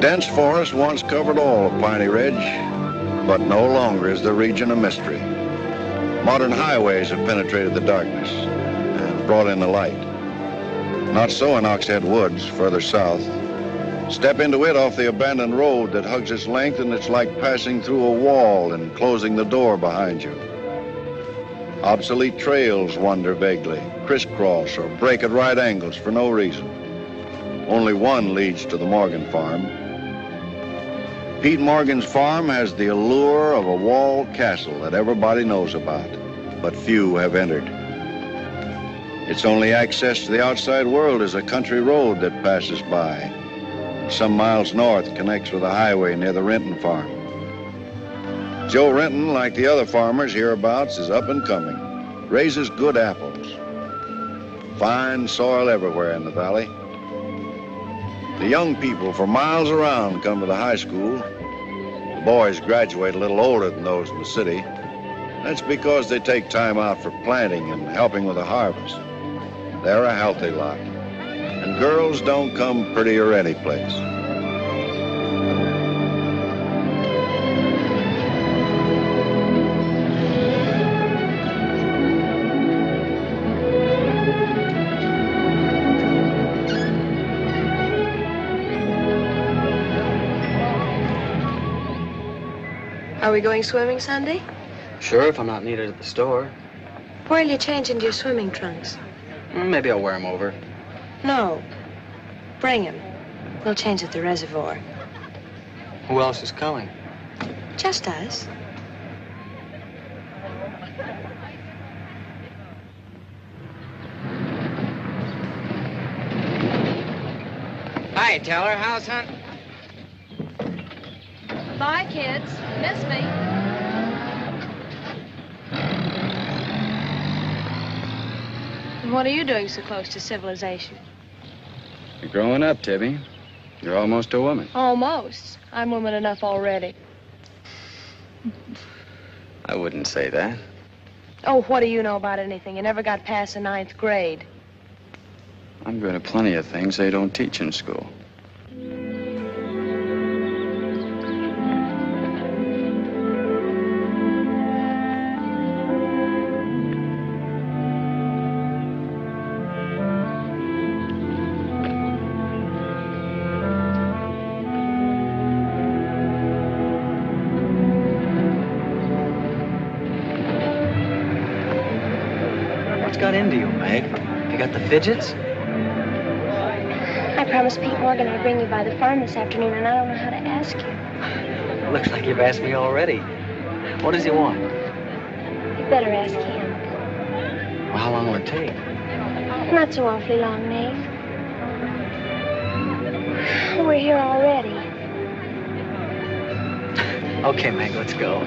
Dense forest once covered all of Piney Ridge, but no longer is the region a mystery. Modern highways have penetrated the darkness and brought in the light. Not so in Oxhead Woods, further south. Step into it off the abandoned road that hugs its length, and it's like passing through a wall and closing the door behind you. Obsolete trails wander vaguely, crisscross, or break at right angles for no reason. Only one leads to the Morgan farm. Pete Morgan's farm has the allure of a walled castle that everybody knows about, but few have entered. Its only access to the outside world is a country road that passes by. Some miles north connects with a highway near the Renton farm. Joe Renton, like the other farmers hereabouts, is up and coming, raises good apples. Fine soil everywhere in the valley. The young people for miles around come to the high school. The boys graduate a little older than those in the city. That's because they take time out for planting and helping with the harvest. They're a healthy lot. And girls don't come prettier any place. Are we going swimming Sunday? Sure, if I'm not needed at the store. Where'll you change into your swimming trunks? Maybe I'll wear them over. No. Bring him. We'll change at the reservoir. Who else is coming? Just us. Hi, Teller. How's hunting? Bye, kids. Miss me. And what are you doing so close to civilization? You're growing up, Tibby. You're almost a woman. Almost. I'm woman enough already. I wouldn't say that. Oh, what do you know about anything? You never got past the 9th grade. I'm good at plenty of things they don't teach in school. Got into you, Meg? You got the fidgets? I promised Pete Morgan I'd bring you by the farm this afternoon, and I don't know how to ask you. Looks like you've asked me already. What does he want? You better ask him. Well, how long will it take? Not so awfully long, Nate. We're here already. Okay, Meg, let's go.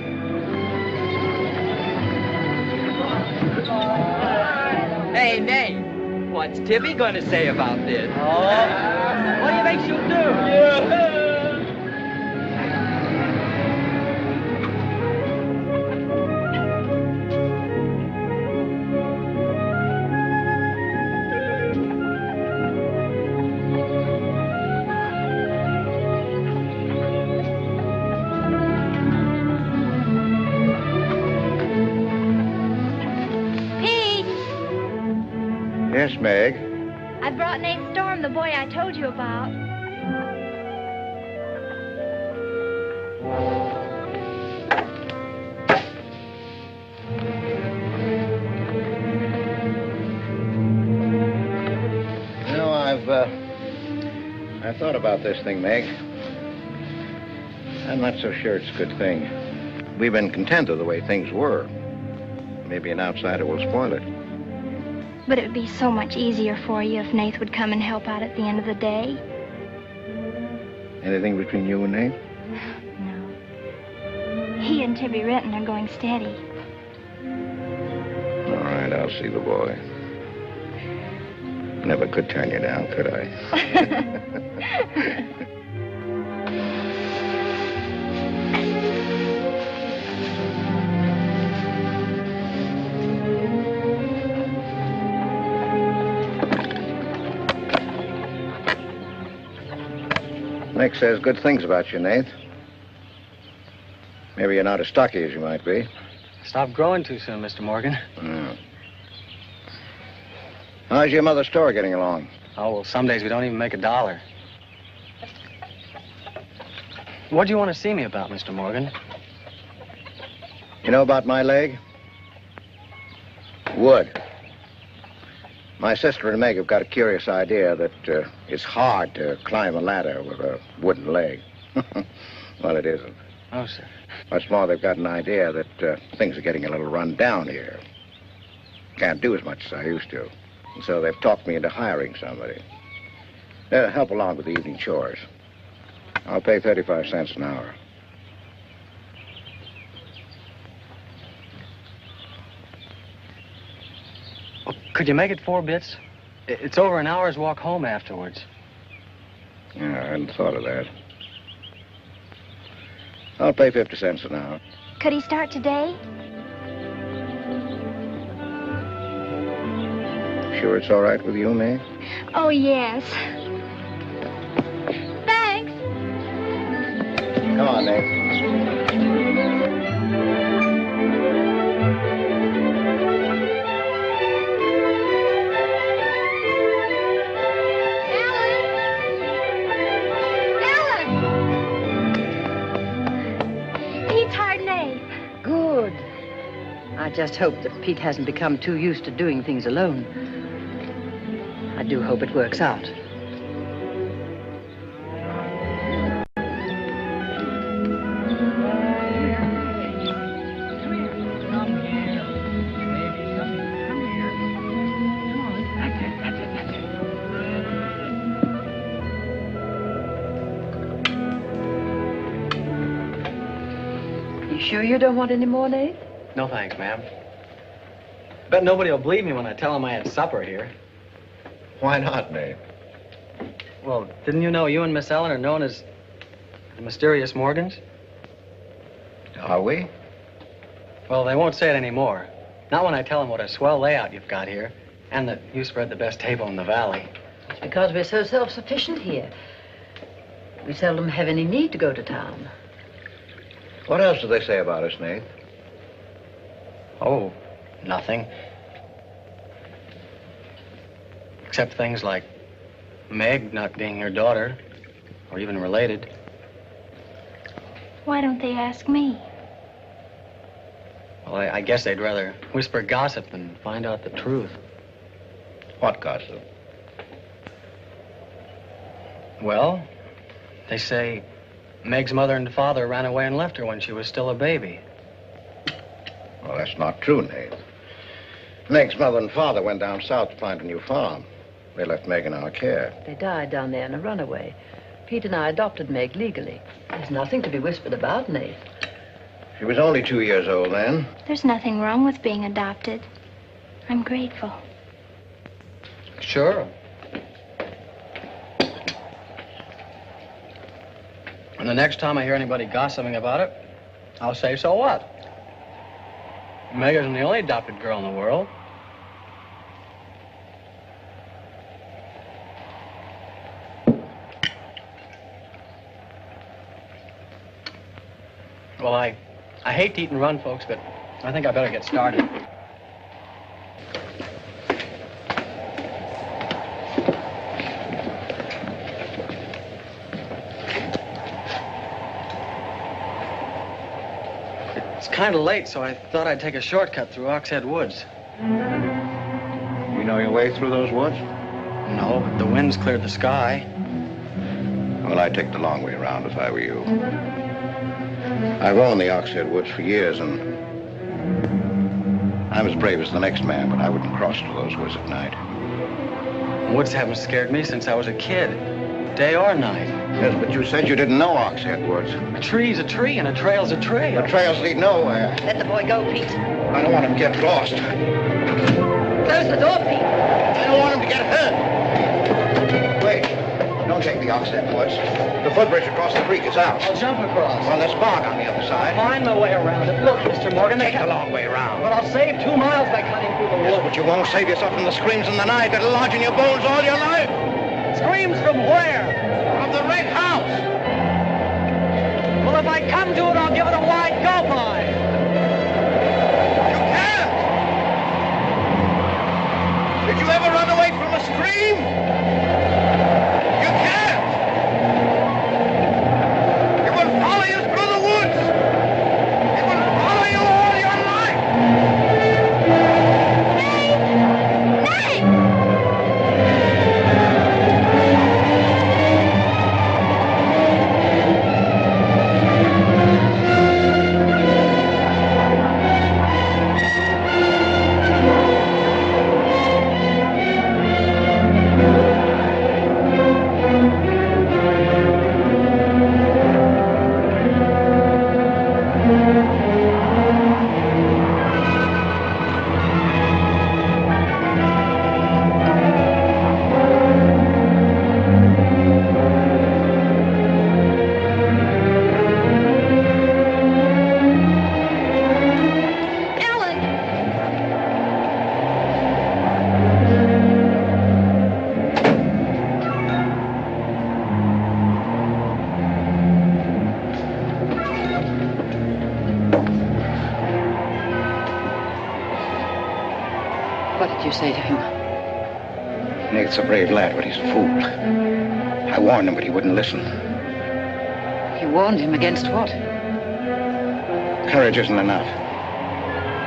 Hey, Nate, what's Tibby going to say about this? Oh, what do you think she'll do? Yeah. Yes, Meg. I brought Nate Storm, the boy I told you about. You know, I've thought about this thing, Meg. I'm not so sure it's a good thing. We've been content with the way things were. Maybe an outsider will spoil it. But it would be so much easier for you if Nate would come and help out at the end of the day. Anything between you and Nate? No. He and Tibby Renton are going steady. All right, I'll see the boy. Never could turn you down, could I? Nick says good things about you, Nath. Maybe you're not as stocky as you might be. Stop growing too soon, Mr. Morgan. Yeah. How's your mother's store getting along? Oh, well, some days we don't even make $1. What do you want to see me about, Mr. Morgan? You know about my leg? Wood. My sister and Meg have got a curious idea that it's hard to climb a ladder with a wooden leg. Well, it isn't. Oh, sir. What's more, they've got an idea that things are getting a little run down here. Can't do as much as I used to. And so they've talked me into hiring somebody. They'll help along with the evening chores. I'll pay 35 cents an hour. Could you make it 4 bits? It's over an hour's walk home afterwards. Yeah, I hadn't thought of that. I'll pay 50 cents an hour. Could he start today? Sure it's all right with you, May? Oh, yes. Thanks. Come on, Nate. I just hope that Pete hasn't become too used to doing things alone. I do hope it works out. You sure you don't want any more, Nate? No thanks, ma'am. Bet nobody will believe me when I tell them I had supper here. Why not, Nate? Well, didn't you know you and Miss Ellen are known as the Mysterious Morgans? Are we? Well, they won't say it anymore. Not when I tell them what a swell layout you've got here, and that you spread the best table in the valley. It's because we're so self-sufficient here. We seldom have any need to go to town. What else do they say about us, Nate? Oh, nothing. Except things like Meg not being your daughter, or even related. Why don't they ask me? Well, I guess they'd rather whisper gossip than find out the truth. What gossip? Well, they say Meg's mother and father ran away and left her when she was still a baby. Well, that's not true, Nate. Meg's mother and father went down south to find a new farm. They left Meg in our care. They died down there in a runaway. Pete and I adopted Meg legally. There's nothing to be whispered about, Nate. She was only 2 years old then. There's nothing wrong with being adopted. I'm grateful. Sure. And the next time I hear anybody gossiping about it, I'll say, so what? Meg isn't the only adopted girl in the world. Well, I hate to eat and run, folks, but I think I better get started. It's kind of late, so I thought I'd take a shortcut through Oxhead Woods. You know your way through those woods? No, but the wind's cleared the sky. Well, I'd take the long way around if I were you. I've owned the Oxhead Woods for years, and I'm as brave as the next man, but I wouldn't cross through those woods at night. Woods haven't scared me since I was a kid, day or night. Yes, but you said you didn't know Oxhead Woods. A tree's a tree, and a trail's a trail. The trails lead nowhere. Let the boy go, Pete. I don't want him to get lost. Close the door, Pete. I don't want him to get hurt. Wait. Don't take the Oxhead Woods. The footbridge across the creek is out. I'll jump across. Well, there's fog on the other side. I'll find my way around it. Look, Mr. Morgan, Take the long way around. But I'll save 2 miles by cutting through the Yes, woods. but you won't save yourself from the screams in the night that'll lodge in your bones all your life. Screams from where? From the Red House. if I come to it, I'll give it a wide go by. You can't! Did you ever run away from a stream? You can't! It will follow you through the woods! It will follow you all your life! What did you say to him? Nate's a brave lad, but he's a fool. I warned him, but he wouldn't listen. You warned him against what? Courage isn't enough.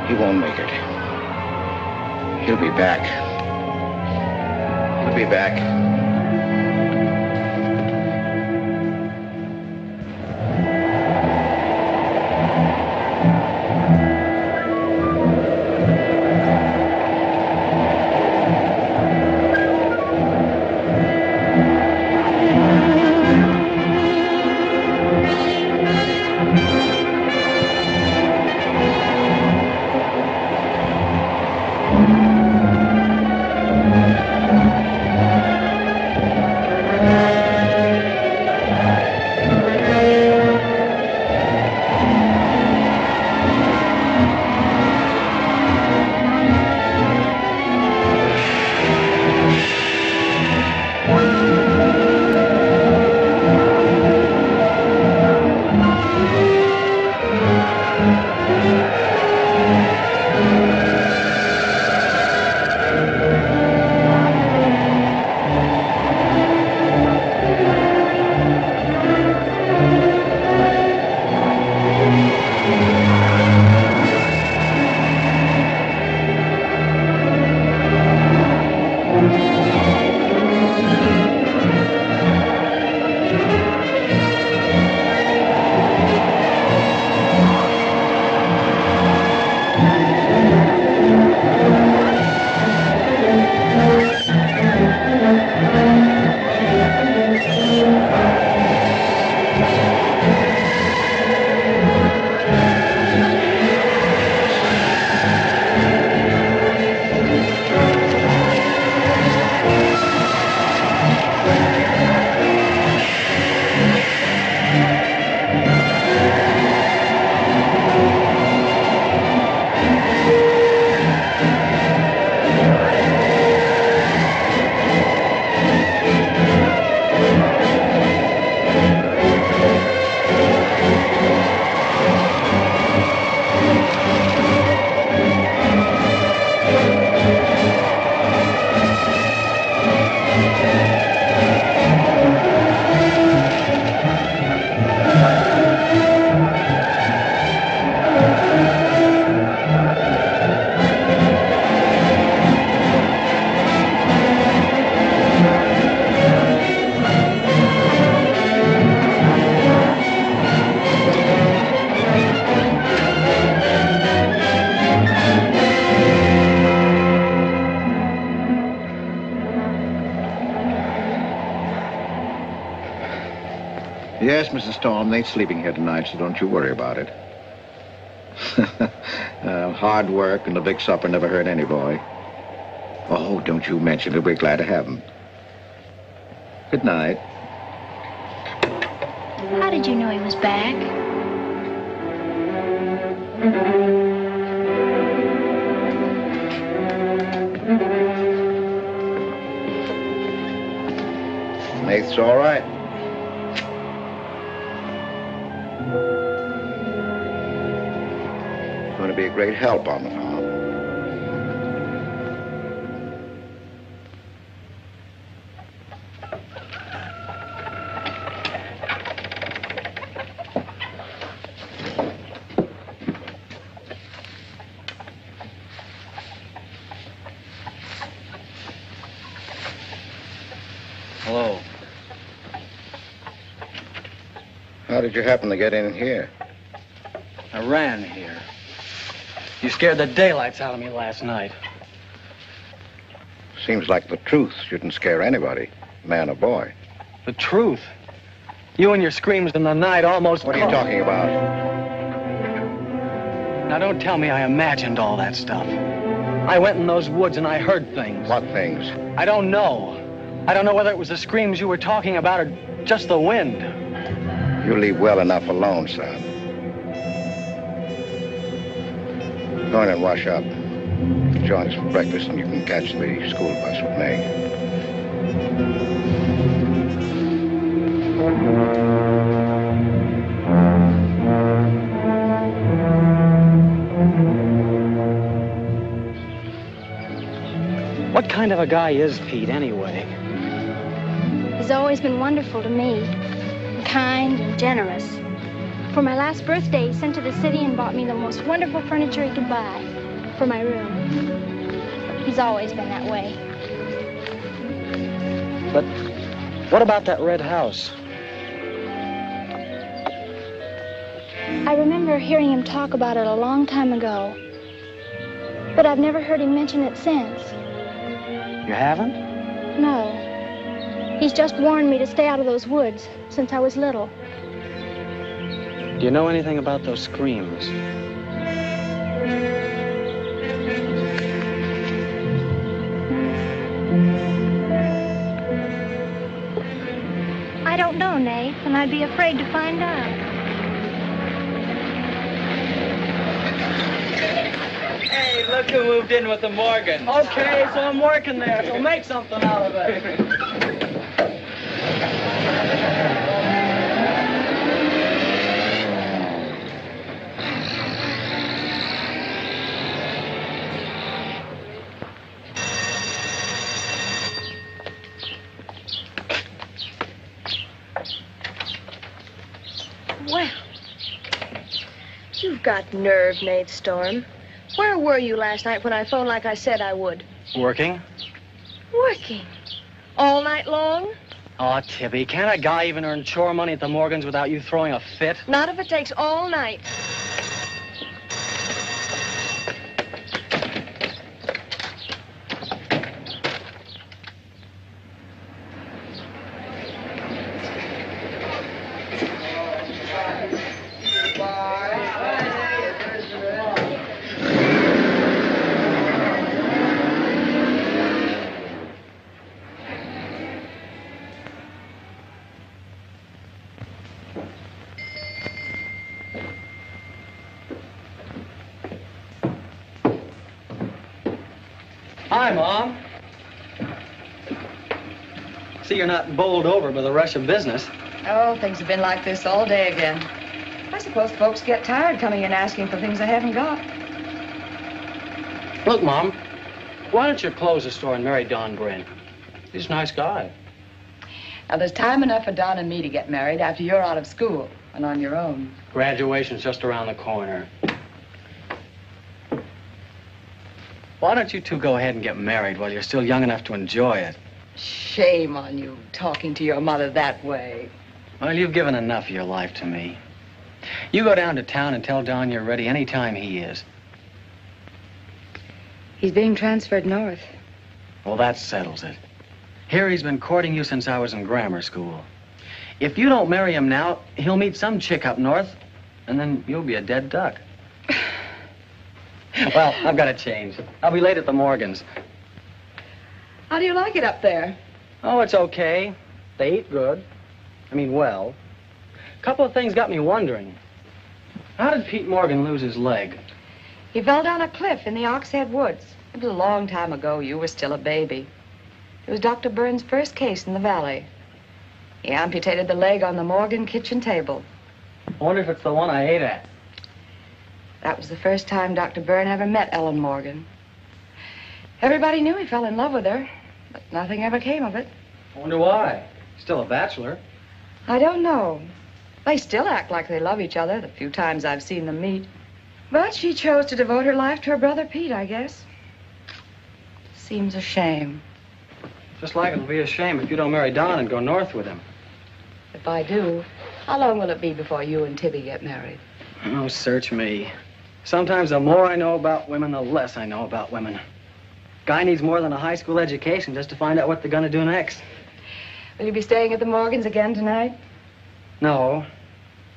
He won't make it. He'll be back. He'll be back. Yes, Mrs. Storm, Nate's sleeping here tonight, so don't you worry about it. Hard work and a big supper never hurt any boy. Oh, don't you mention it. We're glad to have him. Good night. How did you know he was back? Nate's all right. to be a great help on the farm. Hello. How did you happen to get in here? I ran here. You scared the daylights out of me last night. Seems like the truth shouldn't scare anybody, man or boy. The truth? You and your screams in the night almost... What are you talking about? Now, don't tell me I imagined all that stuff. I went in those woods and I heard things. What things? I don't know. I don't know whether it was the screams you were talking about or just the wind. You leave well enough alone, son. Go in and wash up. Join us for breakfast and you can catch the school bus with me. What kind of a guy is Pete, anyway? He's always been wonderful to me. Kind and generous. For my last birthday, he sent to the city and bought me the most wonderful furniture he could buy for my room. He's always been that way. But what about that red house? I remember hearing him talk about it a long time ago. But I've never heard him mention it since. You haven't? No. He's just warned me to stay out of those woods since I was little. Do you know anything about those screams? I don't know, Nate, and I'd be afraid to find out. Hey, look who moved in with the Morgans. Okay, so I'm working there, so make something out of it. Well, you've got nerve, Nate Storm. Where were you last night when I phoned like I said I would? Working? Working. All night long? Oh, Tibby, can't a guy even earn chore money at the Morgans without you throwing a fit? Not if it takes all night. Hi, Mom. See, you're not bowled over by the rush of business. Oh, things have been like this all day again. I suppose folks get tired coming in asking for things they haven't got. Look, Mom, why don't you close the store and marry Don Bryn? He's a nice guy. Now, there's time enough for Don and me to get married after you're out of school and on your own. Graduation's just around the corner. Why don't you two go ahead and get married while you're still young enough to enjoy it? Shame on you, talking to your mother that way. Well, you've given enough of your life to me. You go down to town and tell Don you're ready any time he is. He's being transferred north. Well, that settles it. Here he's been courting you since I was in grammar school. If you don't marry him now, he'll meet some chick up north, and then you'll be a dead duck. Well, I've got to change. I'll be late at the Morgans. How do you like it up there? Oh, it's okay. They eat good. I mean, well. A couple of things got me wondering. How did Pete Morgan lose his leg? He fell down a cliff in the Oxhead Woods. It was a long time ago. You were still a baby. It was Dr. Burns' first case in the valley. He amputated the leg on the Morgan kitchen table. I wonder if it's the one I ate at. That was the first time Dr. Byrne ever met Ellen Morgan. Everybody knew he fell in love with her, but nothing ever came of it. I wonder why. Still a bachelor. I don't know. They still act like they love each other the few times I've seen them meet. But she chose to devote her life to her brother Pete, I guess. Seems a shame. Just like it'll be a shame if you don't marry Don and go north with him. If I do, how long will it be before you and Tibby get married? Oh, search me. Sometimes the more I know about women, the less I know about women. Guy needs more than a high school education just to find out what they're gonna do next. Will you be staying at the Morgans again tonight? No.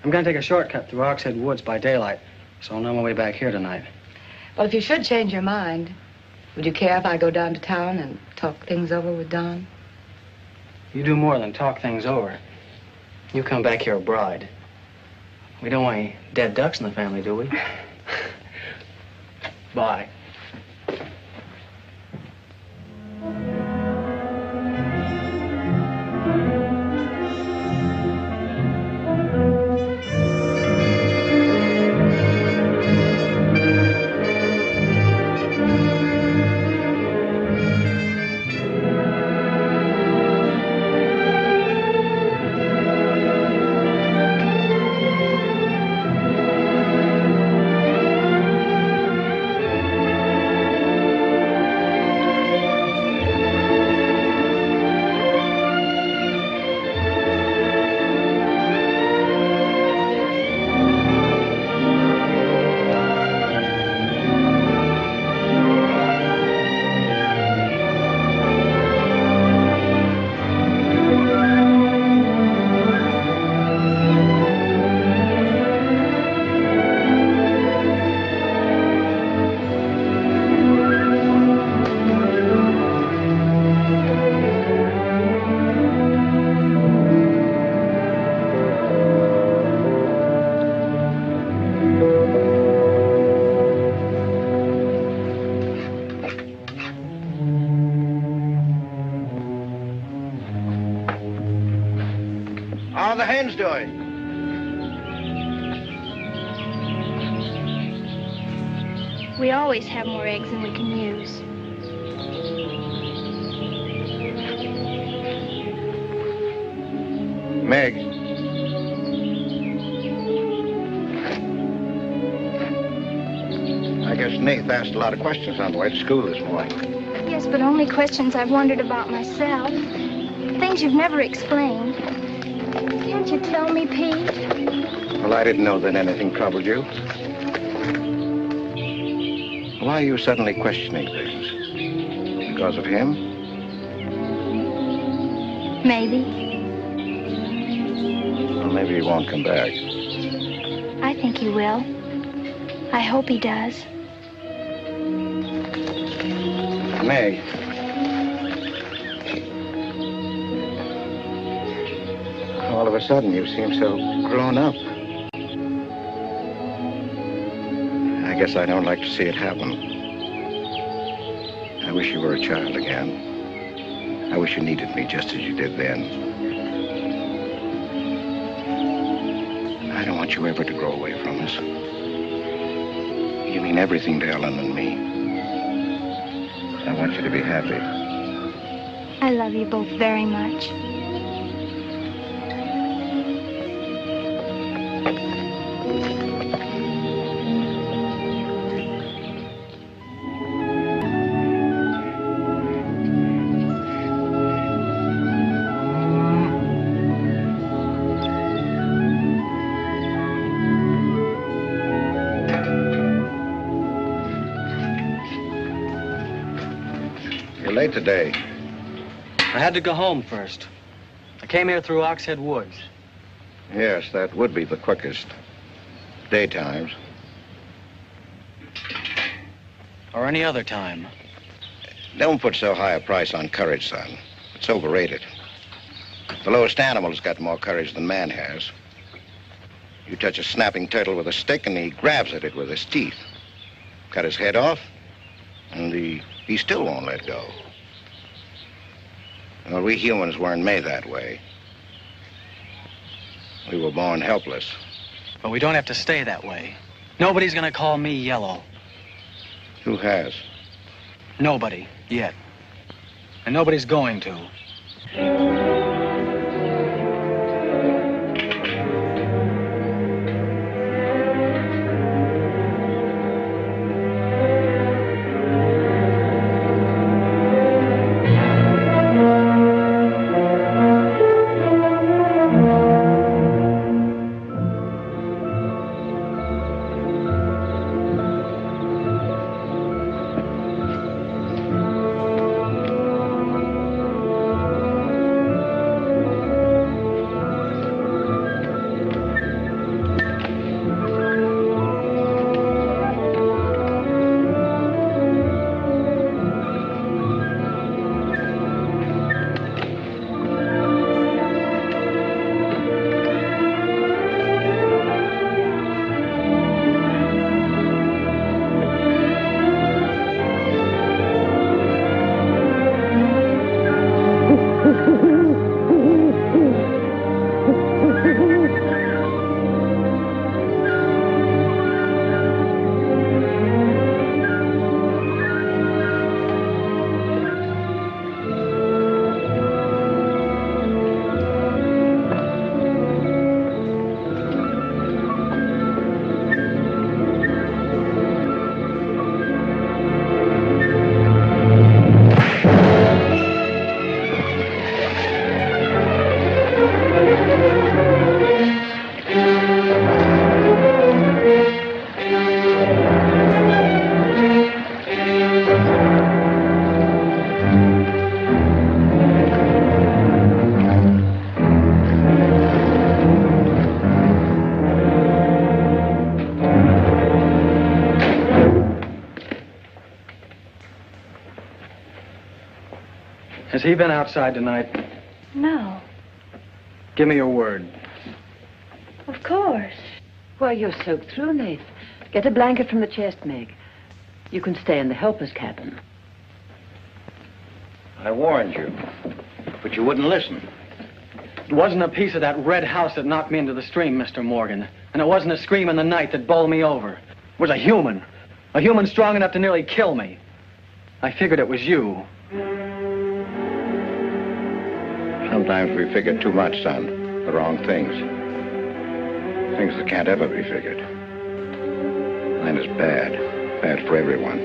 I'm gonna take a shortcut through Oxhead Woods by daylight, so I'll know my way back here tonight. Well, if you should change your mind, would you care if I go down to town and talk things over with Don? You do more than talk things over. You come back here a bride. We don't want any dead ducks in the family, do we? Bye. How are the hens doing? We always have more eggs than we can use. Meg. I guess Nath asked a lot of questions on the way to school this morning. Yes, but only questions I've wondered about myself. Things you've never explained. Can't you tell me, Pete? Well, I didn't know that anything troubled you. Why are you suddenly questioning things? Because of him? Maybe. Well, maybe he won't come back. I think he will. I hope he does. Meg. All of a sudden, you seem so grown up. I guess I don't like to see it happen. I wish you were a child again. I wish you needed me just as you did then. I don't want you ever to grow away from us. You mean everything to Ellen and me. I want you to be happy. I love you both very much. Late today. I had to go home first. I came here through Oxhead Woods. Yes, that would be the quickest. Daytimes. Or any other time. Don't put so high a price on courage, son. It's overrated. The lowest animal's got more courage than man has. You touch a snapping turtle with a stick and he grabs at it with his teeth. Cut his head off, and he still won't let go. Well, we humans weren't made that way. We were born helpless. But we don't have to stay that way. Nobody's gonna call me yellow. Who has? Nobody, yet. And nobody's going to. Has he been outside tonight? No. Give me your word. Of course. Why, you're soaked through, Nath. Get a blanket from the chest, Meg. You can stay in the helper's cabin. I warned you, but you wouldn't listen. It wasn't a piece of that red house that knocked me into the stream, Mr. Morgan. And it wasn't a scream in the night that bowled me over. It was a human. A human strong enough to nearly kill me. I figured it was you. Sometimes we figure too much, son. The wrong things. Things that can't ever be figured. Mine is bad. Bad for everyone.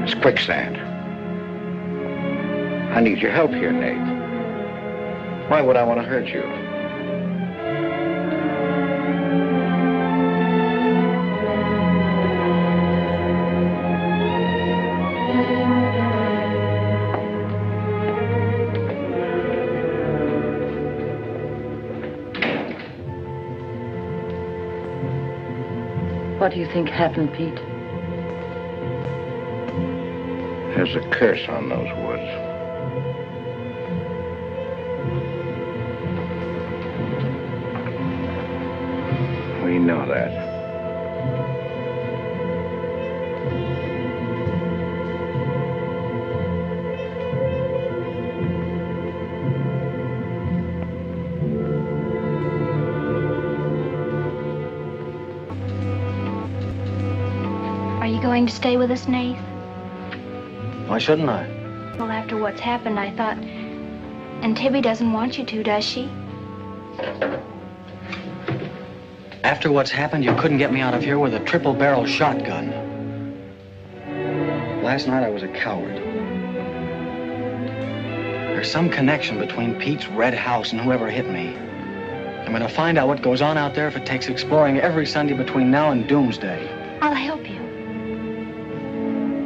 It's quicksand. I need your help here, Nate. Why would I want to hurt you? What do you think happened, Pete? There's a curse on those woods. We know that. Are you going to stay with us, Nath? Why shouldn't I? Well, after what's happened, I thought... And Tibby doesn't want you to, does she? After what's happened, you couldn't get me out of here with a triple-barrel shotgun. Last night, I was a coward. There's some connection between Pete's red house and whoever hit me. I'm gonna find out what goes on out there if it takes exploring every Sunday between now and doomsday. I'll help you.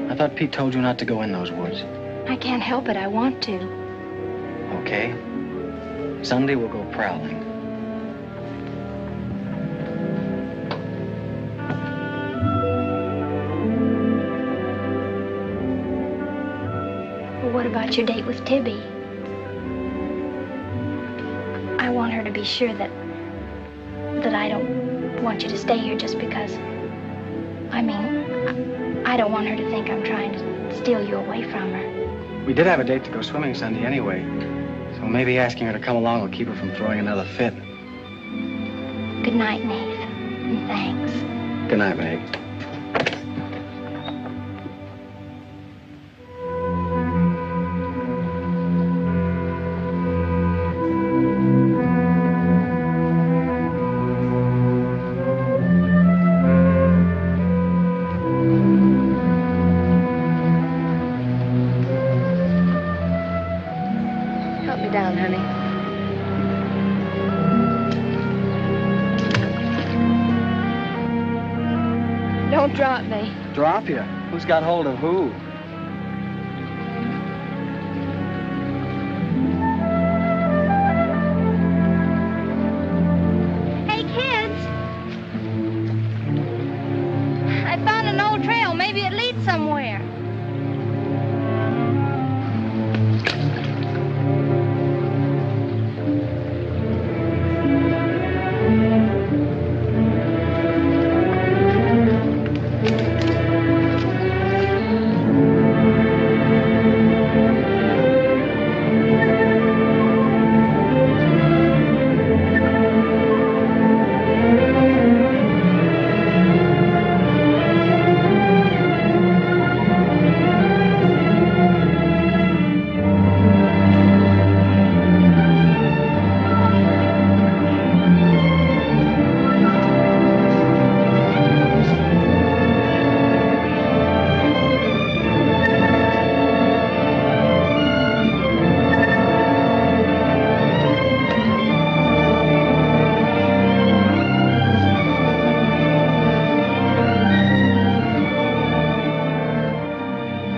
I thought Pete told you not to go in those woods. I can't help it. I want to. Okay. Sunday, we'll go prowling. Well, what about your date with Tibby? I want her to be sure that I don't want you to stay here just because... I don't want her to think I'm trying to steal you away from her. We did have a date to go swimming Sunday anyway, so maybe asking her to come along will keep her from throwing another fit. Good night, Nath, and thanks. Good night, Meg. Help me down, honey. Don't drop me. Drop you? Who's got hold of who? Hey, kids. I found an old trail. Maybe it leads somewhere.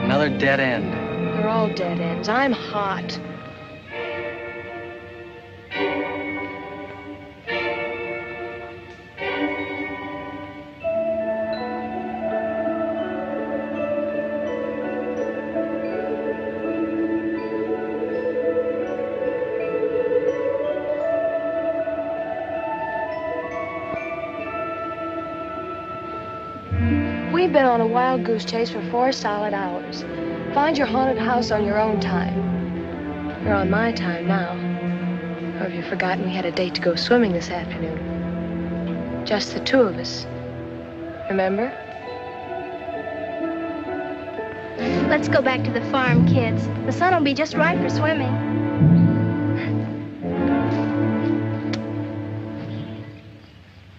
Another dead end. They're all dead ends. I'm hot. We've been on a wild goose chase for 4 solid hours. Find your haunted house on your own time. You're on my time now. Or have you forgotten we had a date to go swimming this afternoon? Just the 2 of us. Remember? Let's go back to the farm, kids. The sun will be just right for swimming.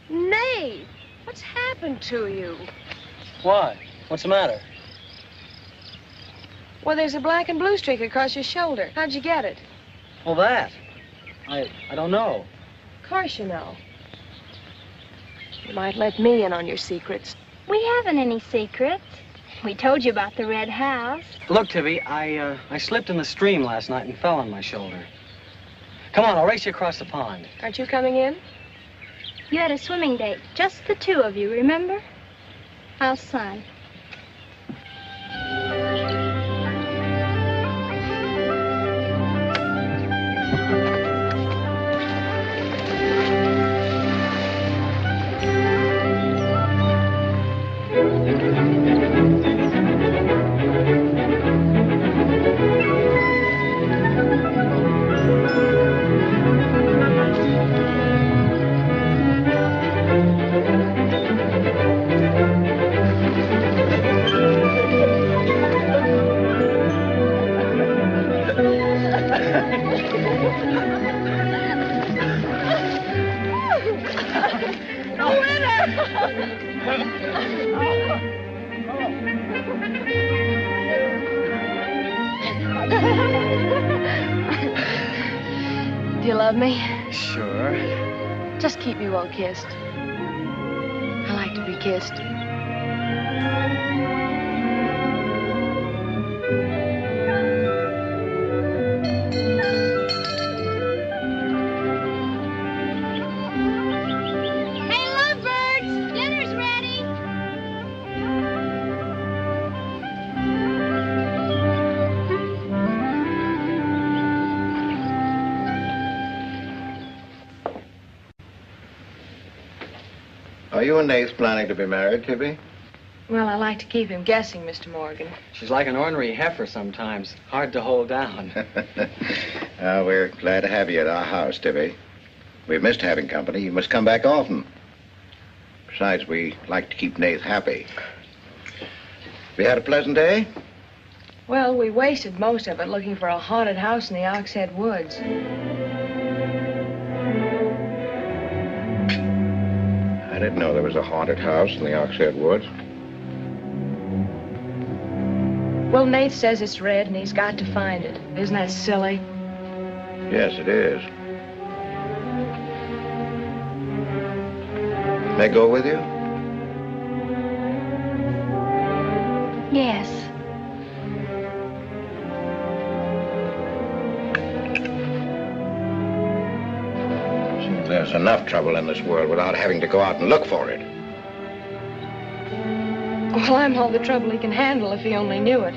Nate, what's happened to you? Why? What's the matter? Well, there's a black and blue streak across your shoulder. How'd you get it? Well, that. I don't know. Of course you know. You might let me in on your secrets. We haven't any secrets. We told you about the red house. Look, Tibby, I slipped in the stream last night and fell on my shoulder. Come on, I'll race you across the pond. Aren't you coming in? You had a swimming date. Just the 2 of you, remember? How's Son? Do you love me? Sure. Just keep me well kissed. I like to be kissed. Hey, lovebirds! Dinner's ready! Are you and Nath planning to be married, Tibby? Well, I like to keep him guessing, Mr. Morgan. She's like an ornery heifer sometimes. Hard to hold down. We're glad to have you at our house, Tibby. We've missed having company. You must come back often. Besides, we like to keep Nath happy. We had a pleasant day? Well, we wasted most of it looking for a haunted house in the Oxhead Woods. I didn't know there was a haunted house in the Oxhead Woods. Well, Nate says it's red and he's got to find it. Isn't that silly? Yes, it is. May I go with you? Yes. There's enough trouble in this world without having to go out and look for it. Well, I'm all the trouble he can handle if he only knew it.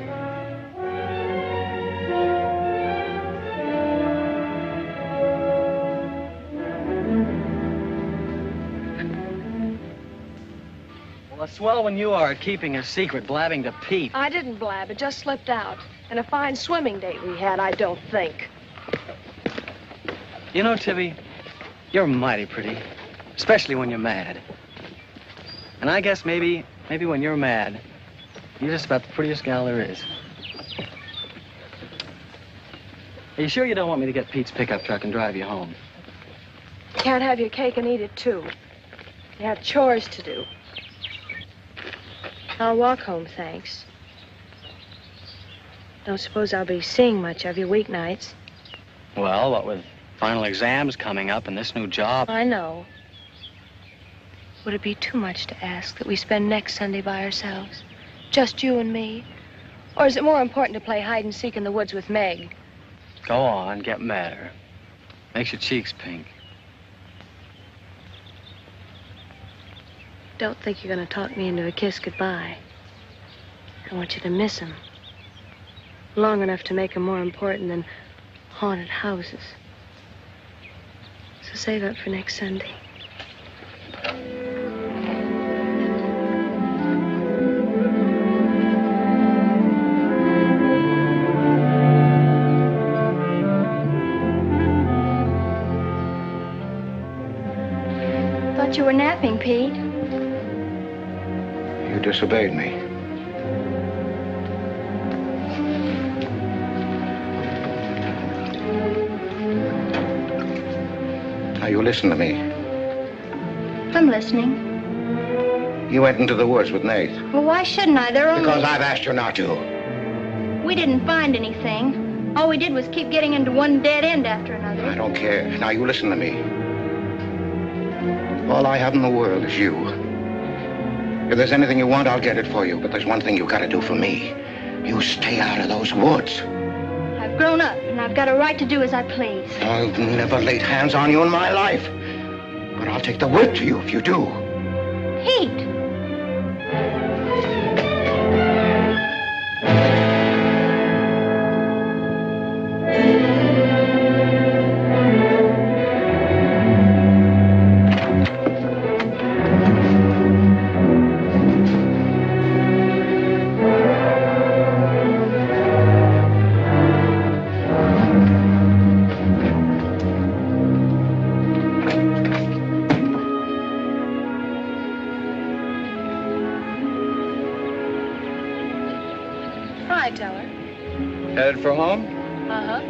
Well, a swell when you are at keeping a secret, blabbing to Pete. I didn't blab. It just slipped out. And a fine swimming date we had, I don't think. You know, Tibby, you're mighty pretty, especially when you're mad. And I guess maybe when you're mad, you're just about the prettiest gal there is. Are you sure you don't want me to get Pete's pickup truck and drive you home? You can't have your cake and eat it, too. You have chores to do. I'll walk home, thanks. Don't suppose I'll be seeing much of you weeknights. Well, what with final exams coming up and this new job. I know. Would it be too much to ask that we spend next Sunday by ourselves? Just you and me? Or is it more important to play hide and seek in the woods with Meg? Go on, get madder. Makes your cheeks pink. Don't think you're going to talk me into a kiss goodbye. I want you to miss him. Long enough to make him more important than haunted houses. So save up for next Sunday. Thought you were napping, Pete. You disobeyed me. Now, you listen to me. I'm listening. You went into the woods with Nate. Well, why shouldn't I? They're only... Because I've asked you not to. We didn't find anything. All we did was keep getting into one dead end after another. I don't care. Now, you listen to me. All I have in the world is you. If there's anything you want, I'll get it for you. But there's one thing you gotta do for me. You stay out of those woods. I've grown up, and I've got a right to do as I please. I've never laid hands on you in my life. But I'll take the whip to you if you do. Pete! Headed for home? Uh-huh.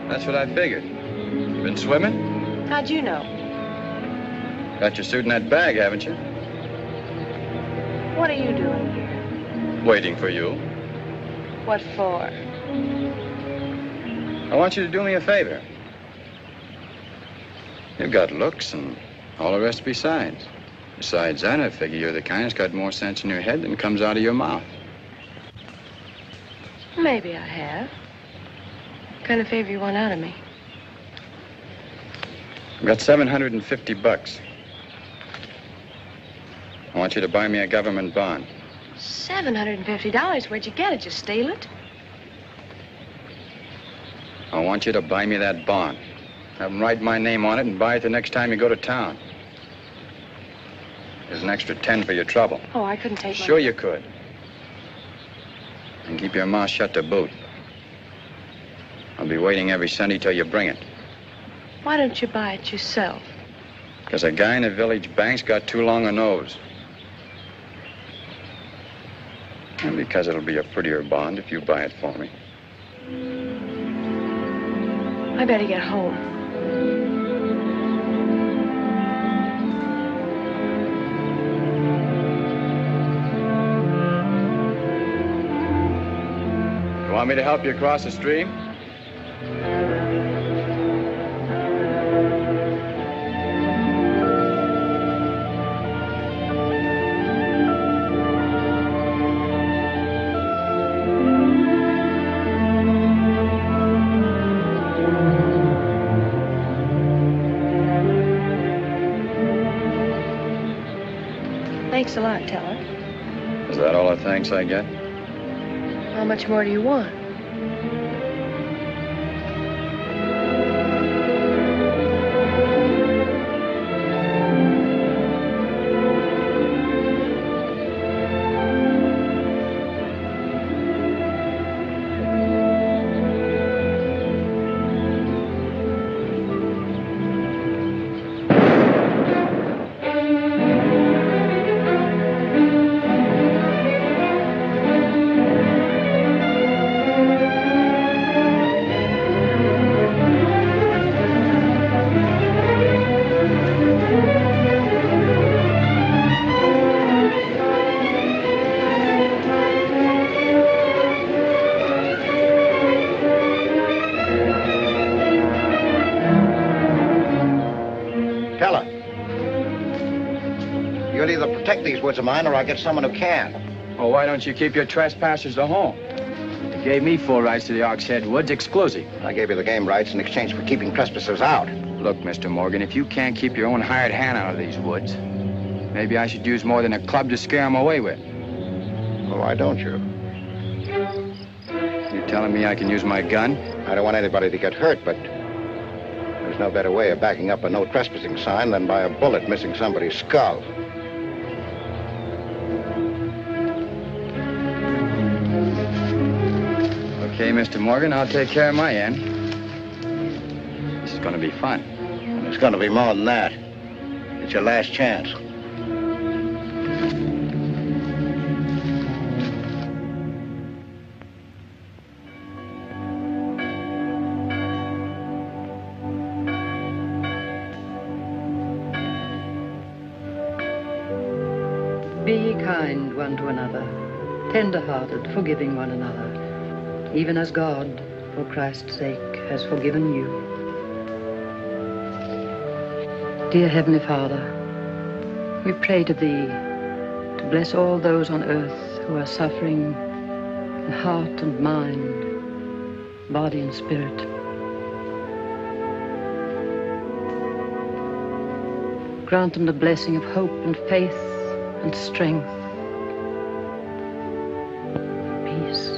That's what I figured. You been swimming? How'd you know? Got your suit in that bag, haven't you? What are you doing here? Waiting for you. What for? I want you to do me a favor. You've got looks and all the rest besides. Besides that, I figure you're the kind that's got more sense in your head than comes out of your mouth. Maybe I have. What kind of favor you want out of me? I've got $750. I want you to buy me a government bond. $750? Where'd you get it? You steal it? I want you to buy me that bond. Have them write my name on it and buy it the next time you go to town. There's an extra 10 for your trouble. Oh, I couldn't take Sure you could. And keep your mouth shut to boot. I'll be waiting every Sunday till you bring it. Why don't you buy it yourself? Because a guy in a village bank's got too long a nose. And because it'll be a prettier bond if you buy it for me. I better get home. You want me to help you across the stream? Thanks a lot, Teller. Is that all the thanks I get? How much more do you want? You'll either protect these woods of mine or I'll get someone who can. Well, why don't you keep your trespassers to home? You gave me full rights to the Ox Head Woods, exclusive. I gave you the game rights in exchange for keeping trespassers out. Look, Mr. Morgan, if you can't keep your own hired hand out of these woods, maybe I should use more than a club to scare them away with. Well, why don't you? You telling me I can use my gun? I don't want anybody to get hurt, but there's no better way of backing up a no trespassing sign than by a bullet missing somebody's skull. Okay, Mr. Morgan, I'll take care of my end. This is going to be fun. And it's going to be more than that. It's your last chance. Be ye kind one to another, tender-hearted, forgiving one another, even as God, for Christ's sake, has forgiven you. Dear Heavenly Father, we pray to Thee to bless all those on earth who are suffering in heart and mind, body and spirit. Grant them the blessing of hope and faith and strength, peace.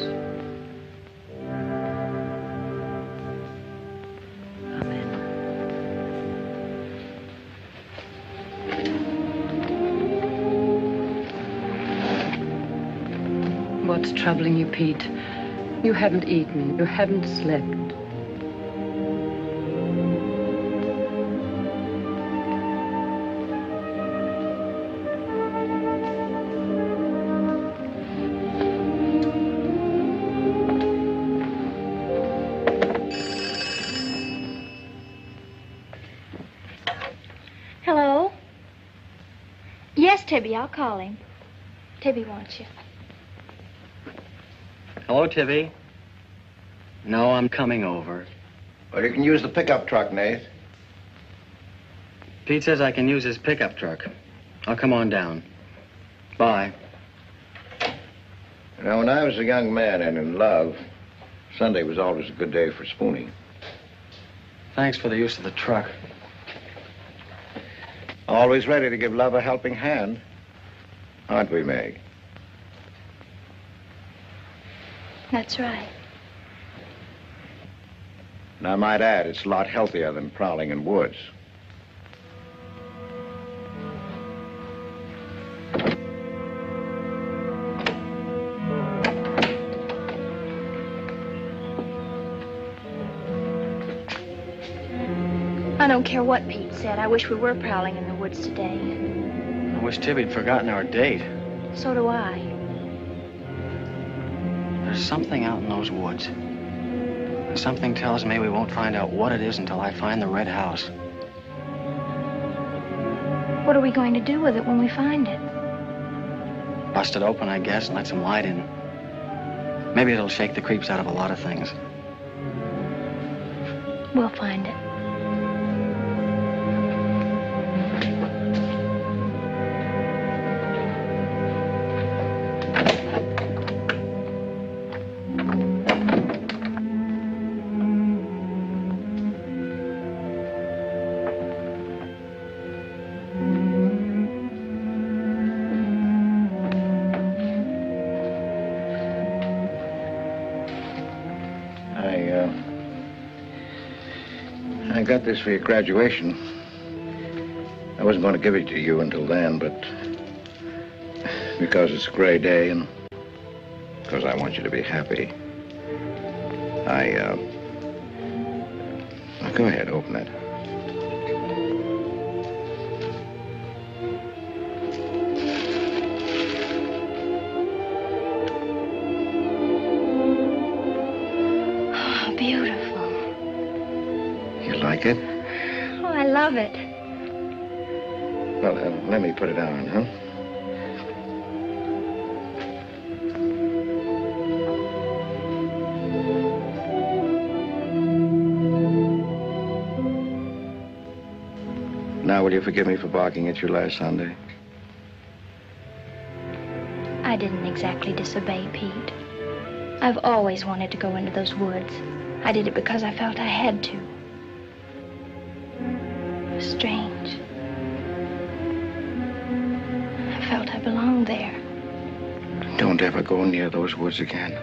What's troubling you, Pete? You haven't eaten. You haven't slept. Hello? Yes, Tibby, I'll call him. Tibby wants you. Hello, Tibby. No, I'm coming over. Well, you can use the pickup truck, Nath. Pete says I can use his pickup truck. I'll come on down. Bye. You know, when I was a young man and in love, Sunday was always a good day for spooning. Thanks for the use of the truck. Always ready to give love a helping hand. Aren't we, Meg? That's right. And I might add, it's a lot healthier than prowling in woods. I don't care what Pete said. I wish we were prowling in the woods today. I wish Tibby'd forgotten our date. So do I. There's something out in those woods. And something tells me we won't find out what it is until I find the red house. What are we going to do with it when we find it? Bust it open, I guess, and let some light in. Maybe it'll shake the creeps out of a lot of things. We'll find it. I got this for your graduation. I wasn't going to give it to you until then, but because it's a gray day and because I want you to be happy, now go ahead, open it. Oh, beautiful. You like it? Oh, I love it. Well, let me put it on, huh? Now, will you forgive me for barking at you last Sunday? I didn't exactly disobey Pete. I've always wanted to go into those woods. I did it because I felt I had to. It was strange. I felt I belonged there. Don't ever go near those woods again.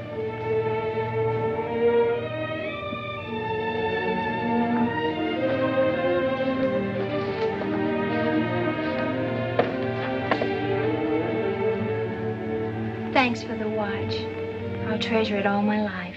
Thanks for the watch. I'll treasure it all my life.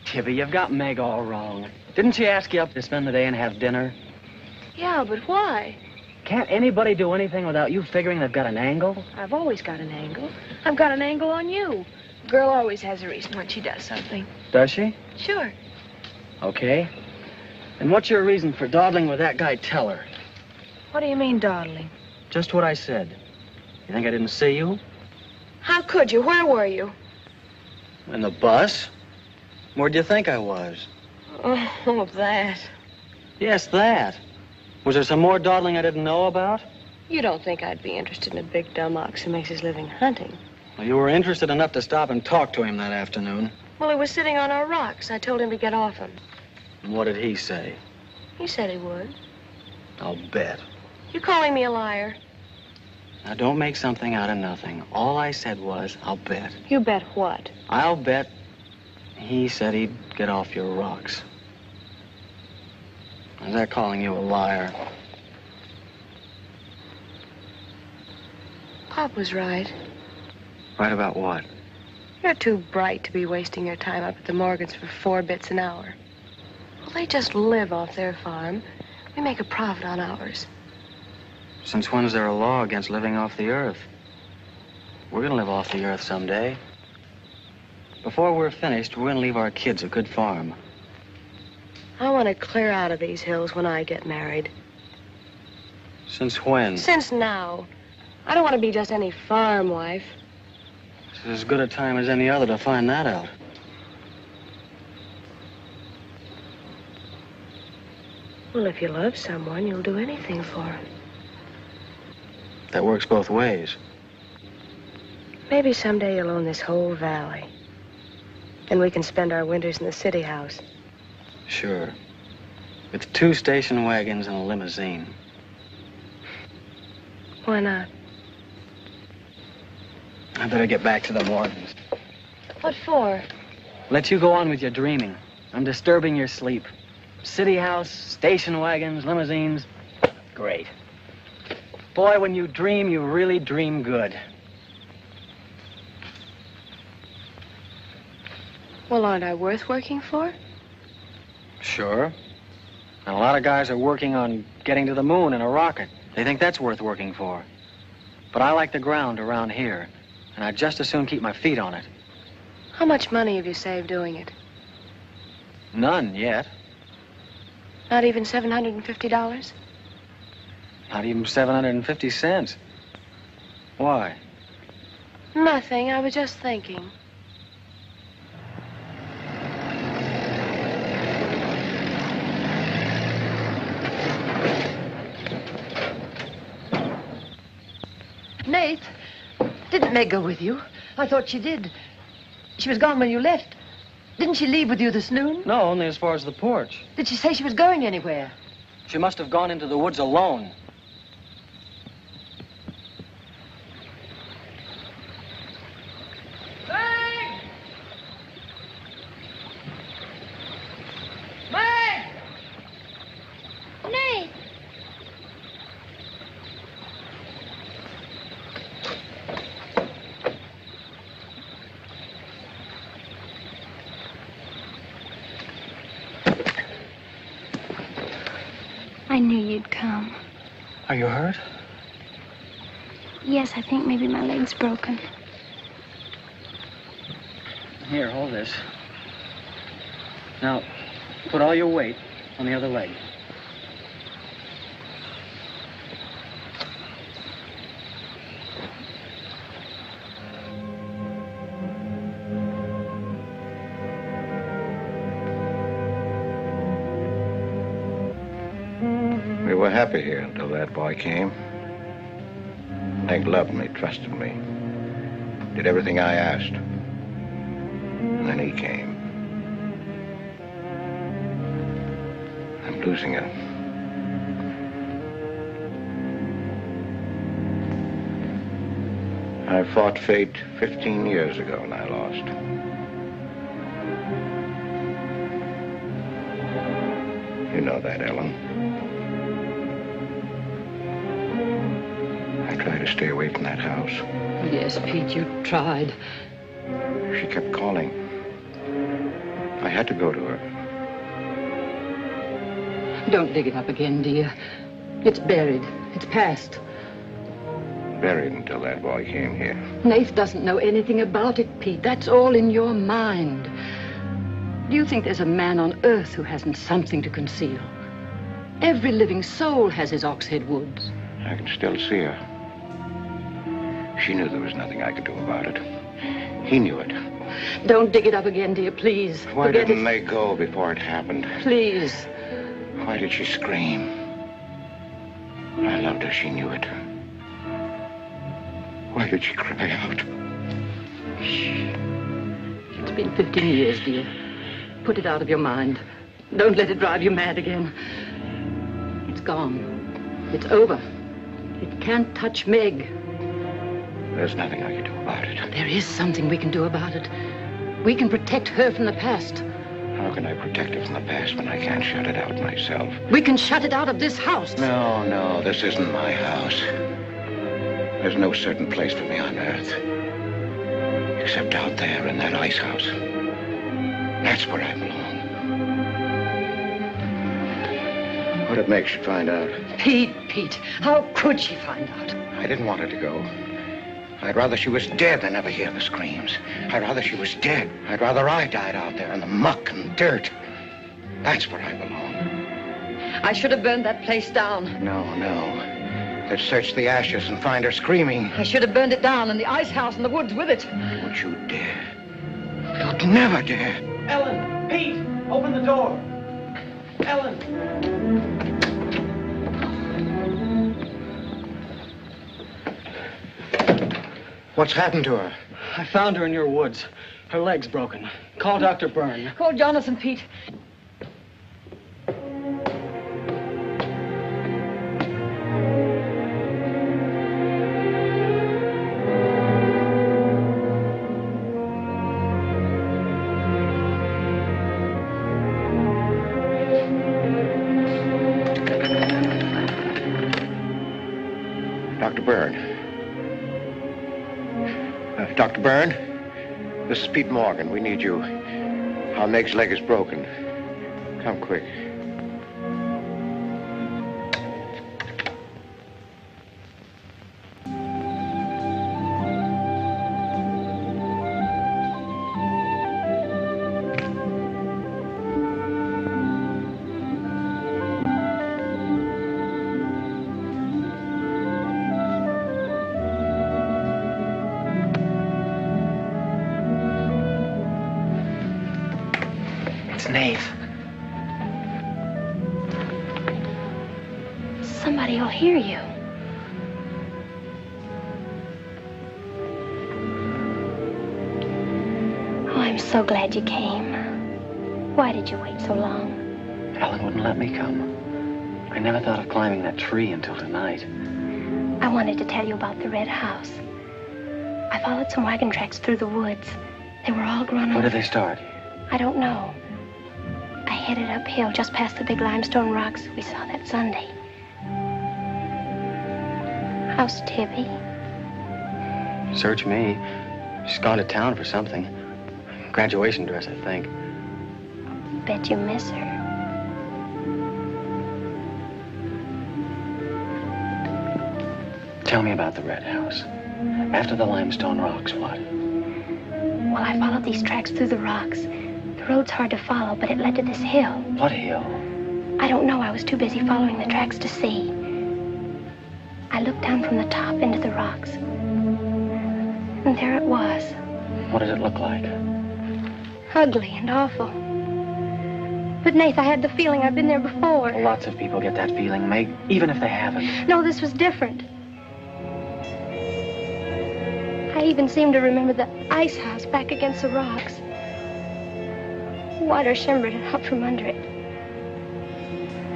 Tibby, you've got Meg all wrong. Didn't she ask you up to spend the day and have dinner? Yeah, but why? Can't anybody do anything without you figuring they've got an angle? I've always got an angle. I've got an angle on you. A girl always has a reason when she does something. Does she? Sure. Okay. And what's your reason for dawdling with that guy Teller? What do you mean, dawdling? Just what I said. You think I didn't see you? How could you? Where were you? In the bus? Where'd you think I was? Oh, that. Yes, that. Was there some more dawdling I didn't know about? You don't think I'd be interested in a big dumb ox who makes his living hunting? Well, you were interested enough to stop and talk to him that afternoon. Well, he was sitting on our rocks. I told him to get off him. And what did he say? He said he would. I'll bet. You calling me a liar? Now, don't make something out of nothing. All I said was, I'll bet. You bet what? I'll bet he said he'd get off your rocks. Is that calling you a liar? Pop was right. Right about what? You're too bright to be wasting your time up at the Morgans for 4 bits an hour. Well, they just live off their farm. We make a profit on ours. Since when is there a law against living off the earth? We're gonna live off the earth someday. Before we're finished, we're gonna leave our kids a good farm. I want to clear out of these hills when I get married. Since when? Since now. I don't want to be just any farm wife. This is as good a time as any other to find that out. Well, if you love someone, you'll do anything for him. That works both ways. Maybe someday you'll own this whole valley. And we can spend our winters in the city house. Sure. With 2 station wagons and a limousine. Why not? I better get back to the Morgans. What for? Let you go on with your dreaming. I'm disturbing your sleep. City house, station wagons, limousines. Great. Boy, when you dream, you really dream good. Well, aren't I worth working for? Sure. And a lot of guys are working on getting to the moon in a rocket. They think that's worth working for. But I like the ground around here, and I'd just as soon keep my feet on it. How much money have you saved doing it? None yet. Not even $750? Not even 750 cents. Why? Nothing. I was just thinking. Nate, didn't Meg go with you? I thought she did. She was gone when you left. Didn't she leave with you this noon? No, only as far as the porch. Did she say she was going anywhere? She must have gone into the woods alone. Meg! Meg! Nate! I knew you'd come. Are you hurt? Yes, I think maybe my leg's broken. Here, hold this. Now, Put all your weight on the other leg. We were happy here until that boy came. Hank loved me, trusted me, did everything I asked. And then he came. I'm losing her. I fought fate 15 years ago and I lost. You know that, Ellen. I tried to stay away from that house. Yes, Pete, you tried. She kept calling. I had to go to her. Don't dig it up again, dear. It's buried. It's past. Buried until that boy came here. Nath doesn't know anything about it, Pete. That's all in your mind. Do you think there's a man on earth who hasn't something to conceal? Every living soul has his Oxhead Woods. I can still see her. She knew there was nothing I could do about it. He knew it. Don't dig it up again, dear, please. Why Forget didn't it. they go before it happened? Please. Why did she scream? I loved her, she knew it. Why did she cry out? It's been 15 years, dear. Put it out of your mind. Don't let it drive you mad again. It's gone. It's over. It can't touch Meg. There's nothing I can do about it. There is something we can do about it. We can protect her from the past. How can I protect her from the past when I can't shut it out myself? We can shut it out of this house. No, this isn't my house. There's no certain place for me on Earth. Except out there in that ice house. That's where I belong. What'd it make she find out? Pete, how could she find out? I didn't want her to go. I'd rather she was dead than ever hear the screams. I'd rather she was dead. I'd rather I died out there in the muck and dirt. That's where I belong. I should have burned that place down. No. Let's search the ashes and find her screaming. I should have burned it down and the ice house in the woods with it. Don't you dare. You'd never dare. Ellen, Pete, open the door. Ellen. What's happened to her? I found her in your woods. Her leg's broken. Call Dr. Byrne. Call Jonathan, Pete. Dr. Byrne. Dr. Byrne, this is Pete Morgan. We need you. Our Meg's leg is broken. Come quick. Nath. Somebody will hear you. Oh, I'm so glad you came. Why did you wait so long? Ellen wouldn't let me come. I never thought of climbing that tree until tonight. I wanted to tell you about the red house. I followed some wagon tracks through the woods. They were all grown up. Where did they start? I don't know. I headed uphill just past the big limestone rocks we saw that Sunday. How's Tibby? Search me. She's gone to town for something. Graduation dress, I think. Bet you miss her. Tell me about the red house. After the limestone rocks, what? Well, I followed these tracks through the rocks. They road's hard to follow, but it led to this hill. What hill? I don't know. I was too busy following the tracks to see. I looked down from the top into the rocks. And there it was. What did it look like? Ugly and awful. But, Nath, I had the feeling I'd been there before. Lots of people get that feeling, Meg, even if they haven't. No, this was different. I even seemed to remember the ice house back against the rocks. Water shimmered out from under it.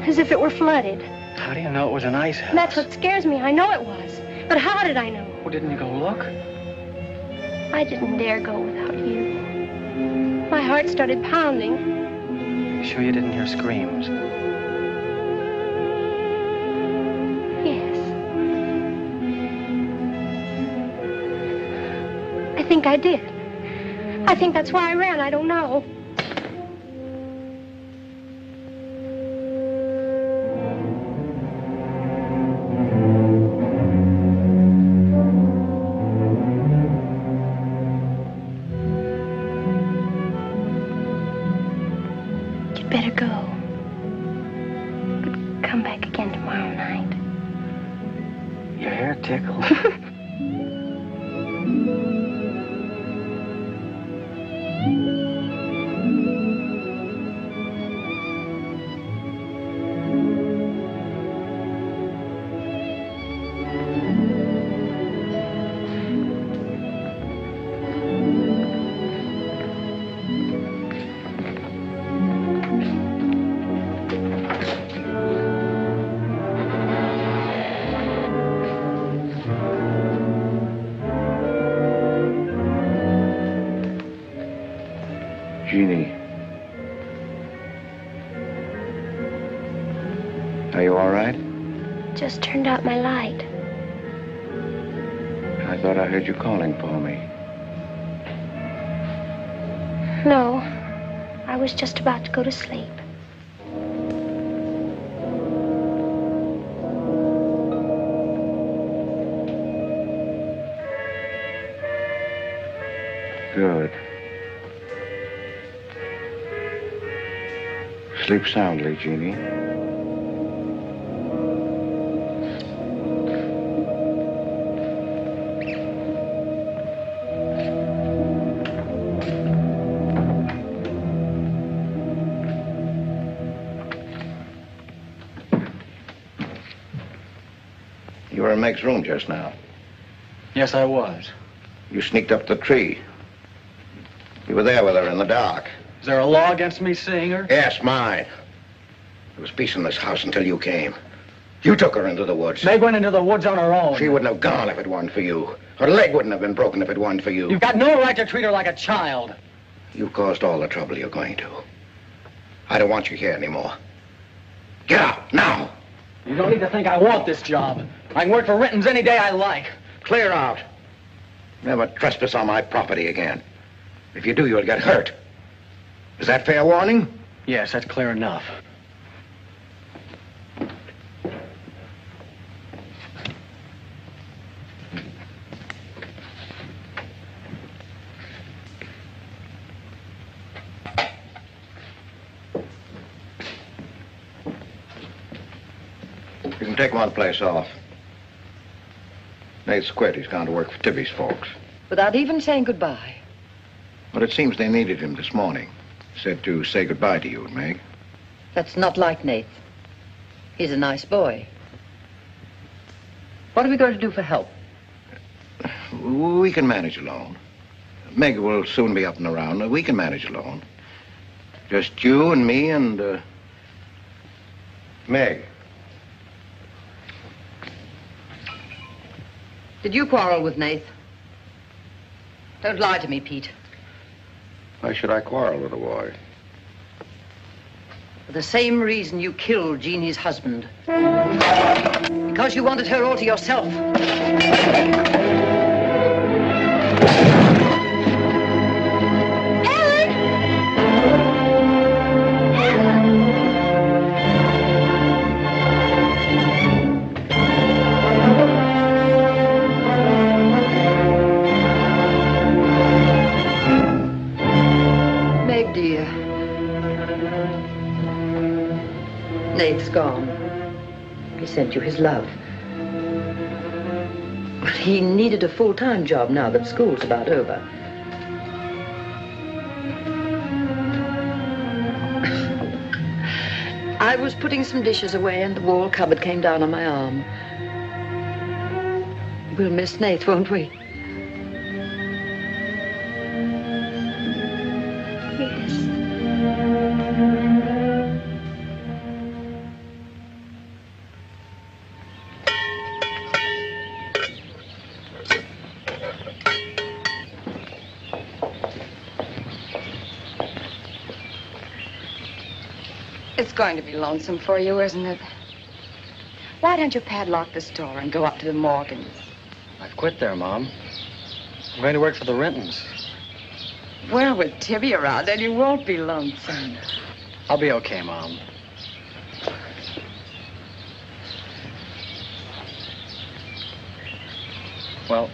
As if it were flooded. How do you know it was an ice house? That's what scares me. I know it was. But how did I know? Well, didn't you go look? I didn't dare go without you. My heart started pounding. You sure you didn't hear screams? Yes. I think I did. I think that's why I ran. I don't know. You'd better go. But come back again tomorrow night. Your hair tickles. Jeannie. Are you all right? Just turned out my light. I thought I heard you calling for me. No, I was just about to go to sleep. Good. Sleep soundly, Jeannie. You were in Meg's room just now. Yes, I was. You sneaked up the tree. You were there with her in the dark. Is there a law against me seeing her? Yes, mine. There was peace in this house until you came. You took her into the woods. Meg went into the woods on her own. She wouldn't have gone if it weren't for you. Her leg wouldn't have been broken if it weren't for you. You've got no right to treat her like a child. You caused all the trouble you're going to. I don't want you here anymore. Get out, now! You don't need to think I want this job. I can work for Renton's any day I like. Clear out. Never trespass on my property again. If you do, you'll get hurt. Is that fair warning? Yes, that's clear enough. You can take one place off. Nate's quit. He's gone to work for Tibby's folks. Without even saying goodbye. But it seems they needed him this morning. Said to say goodbye to you and Meg. That's not like Nate. He's a nice boy. What are we going to do for help? We can manage alone. Meg will soon be up and around. We can manage alone. Just you and me and, Meg. Did you quarrel with Nath? Don't lie to me, Pete. Why should I quarrel with a boy? For the same reason you killed Jeannie's husband. Because you wanted her all to yourself. Meg, dear. Nate's gone. He sent you his love. But he needed a full-time job now that school's about over. I was putting some dishes away and the wall cupboard came down on my arm. We'll miss Nate, won't we? Yes. It's going to be lonesome for you, isn't it? Why don't you padlock the store and go up to the Morgans? I've quit there, Mom. I'm going to work for the Rentons. Well, with Tibby around, then you won't be lonesome. I'll be okay, Mom. Well,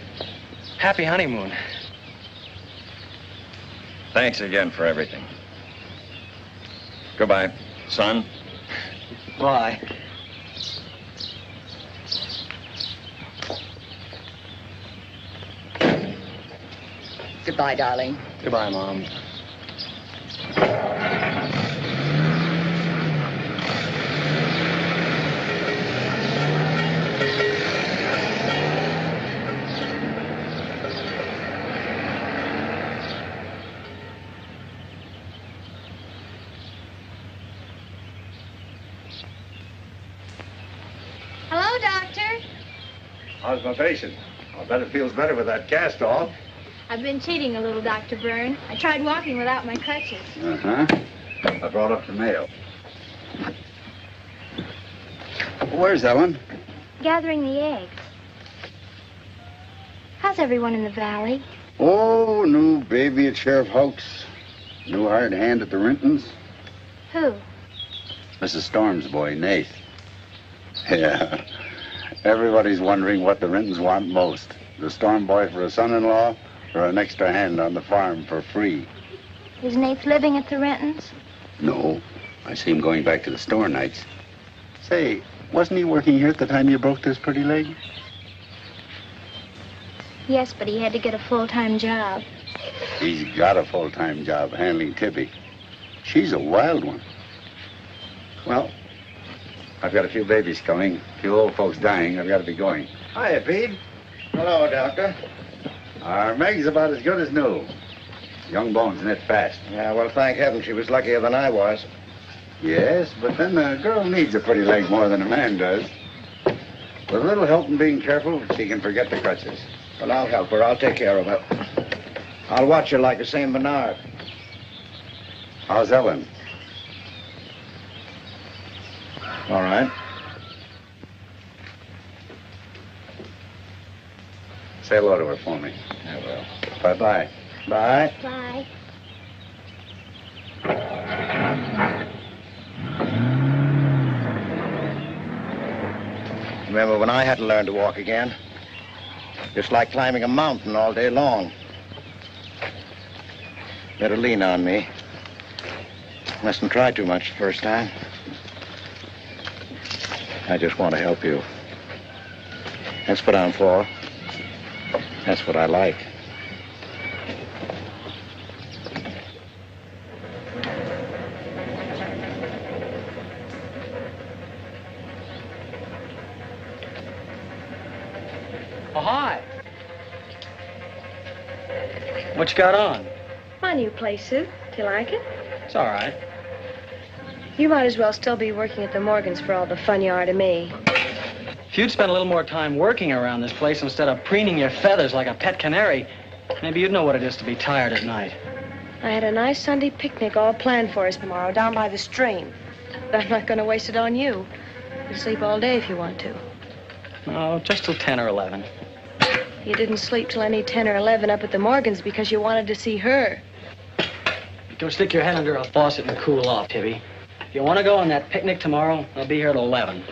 happy honeymoon. Thanks again for everything. Goodbye, son. Bye. Goodbye, darling. Goodbye, Mom. Hello, Doctor. How's my patient? I bet it feels better with that cast off. I've been cheating a little, Dr. Byrne. I tried walking without my crutches. Uh-huh. I brought up the mail. Where's Ellen? Gathering the eggs. How's everyone in the valley? Oh, new baby at Sheriff Hoke's. New hired hand at the Rentons. Who? Mrs. Storm's boy, Nate. Yeah. Everybody's wondering what the Rentons want most. The Storm boy for a son-in-law or an extra hand on the farm for free. Is Nate living at the Rentons? No. I see him going back to the store nights. Say, wasn't he working here at the time you broke this pretty leg? Yes, but he had to get a full-time job. He's got a full-time job handling Tibby. She's a wild one. Well, I've got a few babies coming, a few old folks dying. I've got to be going. Hiya, Pete. Hello, Doctor. Our Meg's about as good as new. Young bones knit fast. Yeah, well, thank heaven she was luckier than I was. Yes, but then a girl needs a pretty leg more than a man does. With a little help and being careful, she can forget the crutches. Well, I'll help her. I'll take care of her. I'll watch her like a St. Bernard. How's Ellen? All right. Say hello to her for me. I will. Bye-bye. Bye. Bye. Remember when I had to learn to walk again? Just like climbing a mountain all day long. Better lean on me. Mustn't try too much the first time. I just want to help you. That's what I'm for. That's what I like. Oh, hi. What you got on? My new play suit. Do you like it? It's all right. You might as well still be working at the Morgans for all the fun you are to me. If you'd spent a little more time working around this place instead of preening your feathers like a pet canary, maybe you'd know what it is to be tired at night. I had a nice Sunday picnic all planned for us tomorrow down by the stream. But I'm not going to waste it on you. You sleep all day if you want to. Oh, just till 10 or 11. You didn't sleep till any 10 or 11 up at the Morgans because you wanted to see her. Go stick your head under a faucet and cool off, Tibby. If you want to go on that picnic tomorrow, I'll be here at 11.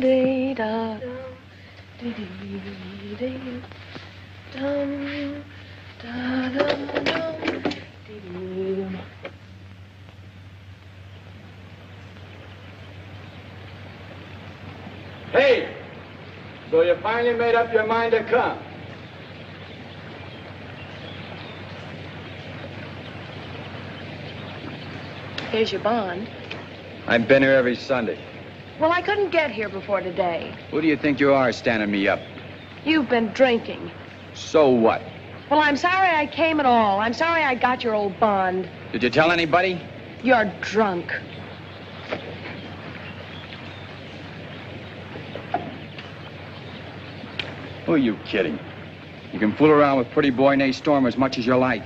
dee da dee dee dee dum da dum dum dee. Hey, so you finally made up your mind to come? Here's your bond. I've been here every Sunday. Well, I couldn't get here before today. Who do you think you are standing me up? You've been drinking. So what? Well, I'm sorry I came at all. I'm sorry I got your old bond. Did you tell anybody? You're drunk. Who are you kidding? You can fool around with pretty boy Nate Storm as much as you like.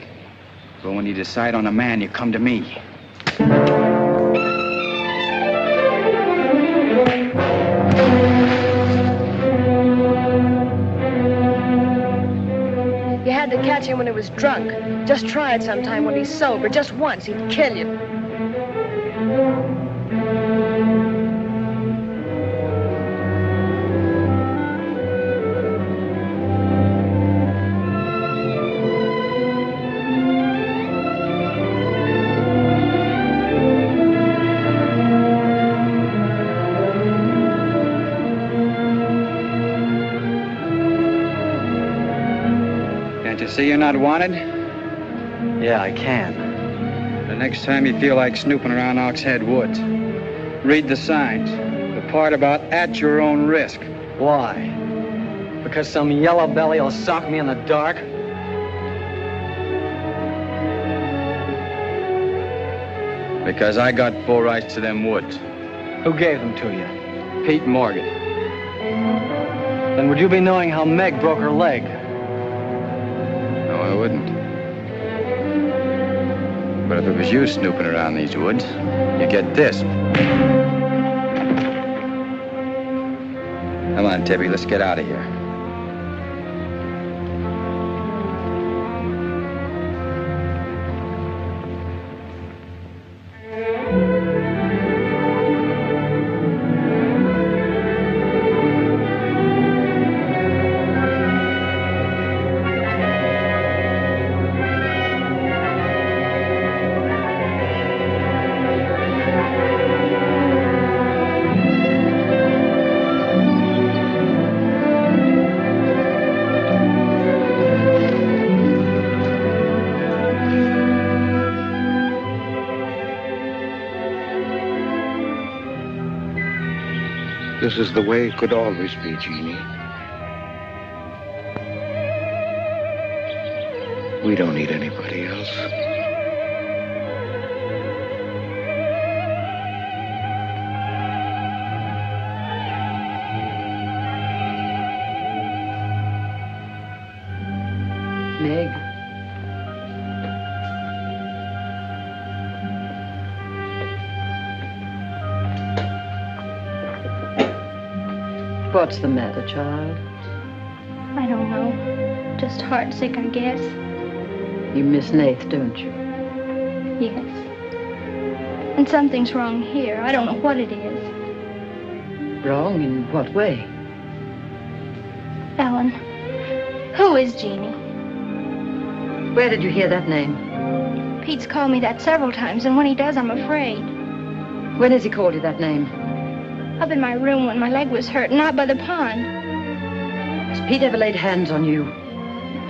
But when you decide on a man, you come to me. You had to catch him when he was drunk. Just try it sometime when he's sober. Just once, he'd kill you. See you're not wanted? Yeah, I can. The next time you feel like snooping around Ox Head Woods, read the signs. The part about at your own risk. Why? Because some yellow belly will sock me in the dark? Because I got full rights to them woods. Who gave them to you? Pete Morgan. Then would you be knowing how Meg broke her leg? No, I wouldn't. But if it was you snooping around these woods, you get this. Come on, Tibby, let's get out of here. This is the way it could always be, Jeannie. We don't need anybody else. Meg. What's the matter, child? I don't know. Just heartsick, I guess. You miss Nath, don't you? Yes. And something's wrong here. I don't know what it is. Wrong in what way? Ellen, who is Jeannie? Where did you hear that name? Pete's called me that several times, and when he does, I'm afraid. When has he called you that name? Up in my room when my leg was hurt, and out by the pond. Has Pete ever laid hands on you?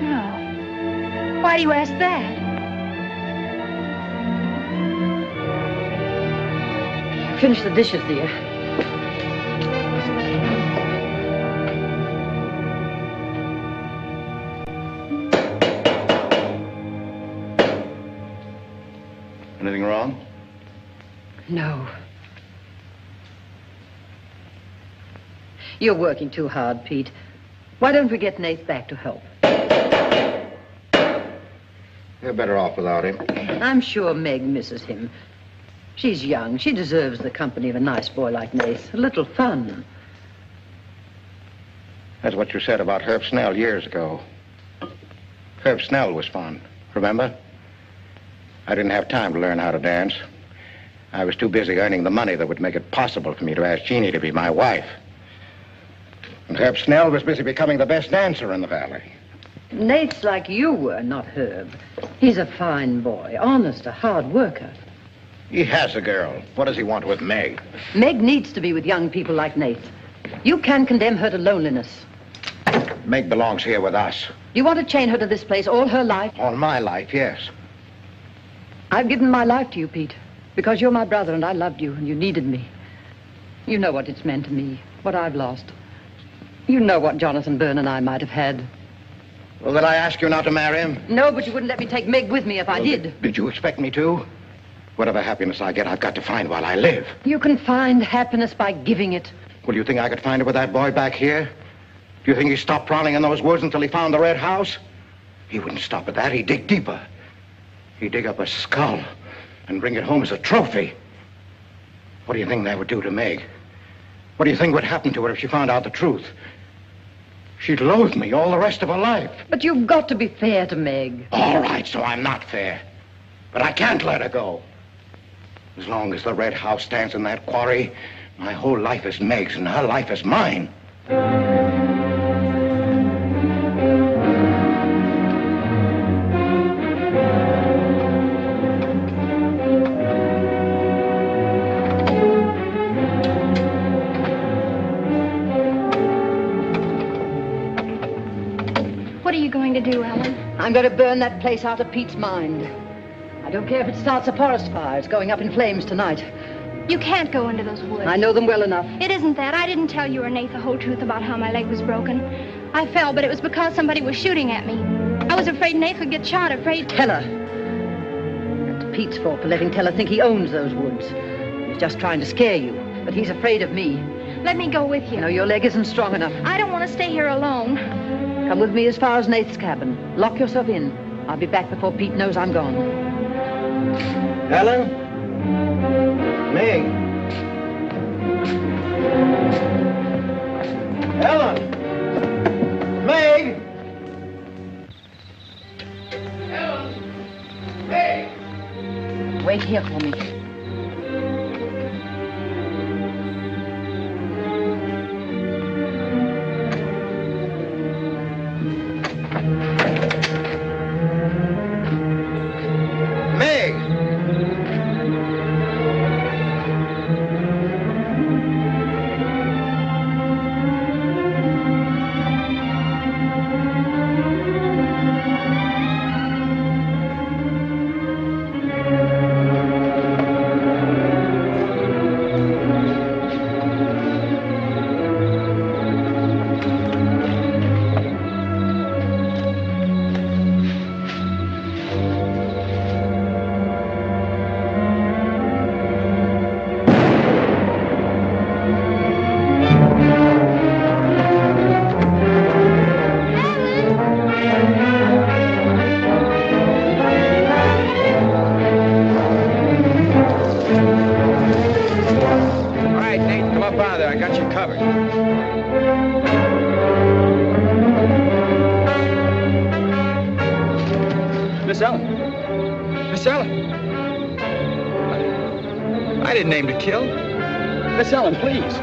No. Why do you ask that? Finish the dishes, dear. Anything wrong? No. You're working too hard, Pete. Why don't we get Nath back to help? You're better off without him. I'm sure Meg misses him. She's young. She deserves the company of a nice boy like Nath. A little fun. That's what you said about Herb Snell years ago. Herb Snell was fun, remember? I didn't have time to learn how to dance. I was too busy earning the money that would make it possible for me to ask Jeannie to be my wife. And Herb Snell was busy becoming the best dancer in the valley. Nate's like you were, not Herb. He's a fine boy, honest, a hard worker. He has a girl. What does he want with Meg? Meg needs to be with young people like Nate. You can't condemn her to loneliness. Meg belongs here with us. You want to chain her to this place all her life? All my life, yes. I've given my life to you, Pete, because you're my brother and I loved you and you needed me. You know what it's meant to me, what I've lost. You know what Jonathan Byrne and I might have had. Well, did I ask you not to marry him? No, but you wouldn't let me take Meg with me if I did. Did you expect me to? Whatever happiness I get, I've got to find while I live. You can find happiness by giving it. Well, you think I could find it with that boy back here? Do you think he stopped prowling in those woods until he found the red house? He wouldn't stop at that. He'd dig deeper. He'd dig up a skull and bring it home as a trophy. What do you think that would do to Meg? What do you think would happen to her if she found out the truth? She'd loathe me all the rest of her life. But you've got to be fair to Meg. All right, so I'm not fair. But I can't let her go. As long as the red house stands in that quarry, my whole life is Meg's and her life is mine. What are you going to do, Ellen? I'm going to burn that place out of Pete's mind. I don't care if it starts a forest fire. It's going up in flames tonight. You can't go into those woods. I know them well enough. It isn't that. I didn't tell you or Nate the whole truth about how my leg was broken. I fell, but it was because somebody was shooting at me. I was afraid Nate would get shot, afraid... Teller. That's Pete's fault for letting Teller think he owns those woods. He's just trying to scare you, but he's afraid of me. Let me go with you. No, your leg isn't strong enough. I don't want to stay here alone. Come with me as far as Nate's cabin. Lock yourself in. I'll be back before Pete knows I'm gone. Ellen? Meg? Ellen? Meg? Ellen? Meg? Wait here for me. Miss Ellen. Miss Ellen. I didn't aim to kill. Miss Ellen, please.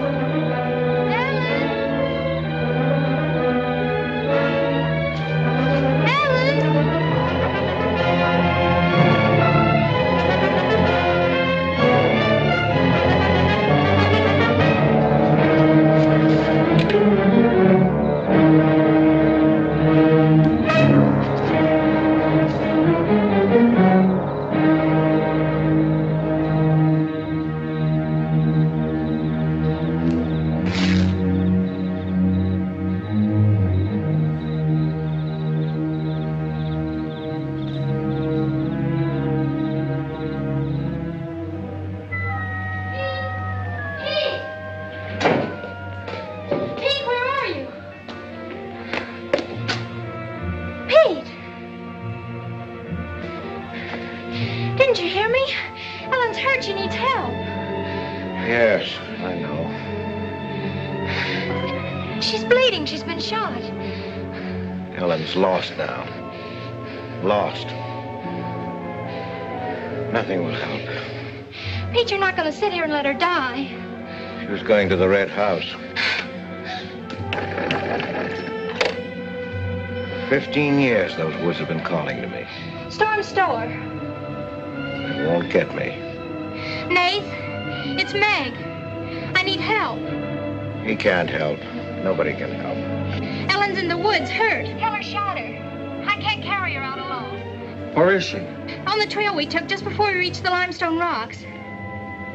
Didn't you hear me? Ellen's hurt. She needs help. Yes, I know. She's bleeding. She's been shot. Ellen's lost now. Lost. Nothing will help. Pete, you're not going to sit here and let her die. She was going to the red house. 15 years those woods have been calling to me. Storm Store. They won't get me. Nath, it's Meg. I need help. He can't help. Nobody can help. Ellen's in the woods, hurt. Keller shot her. I can't carry her out alone. Where is she? On the trail we took just before we reached the limestone rocks.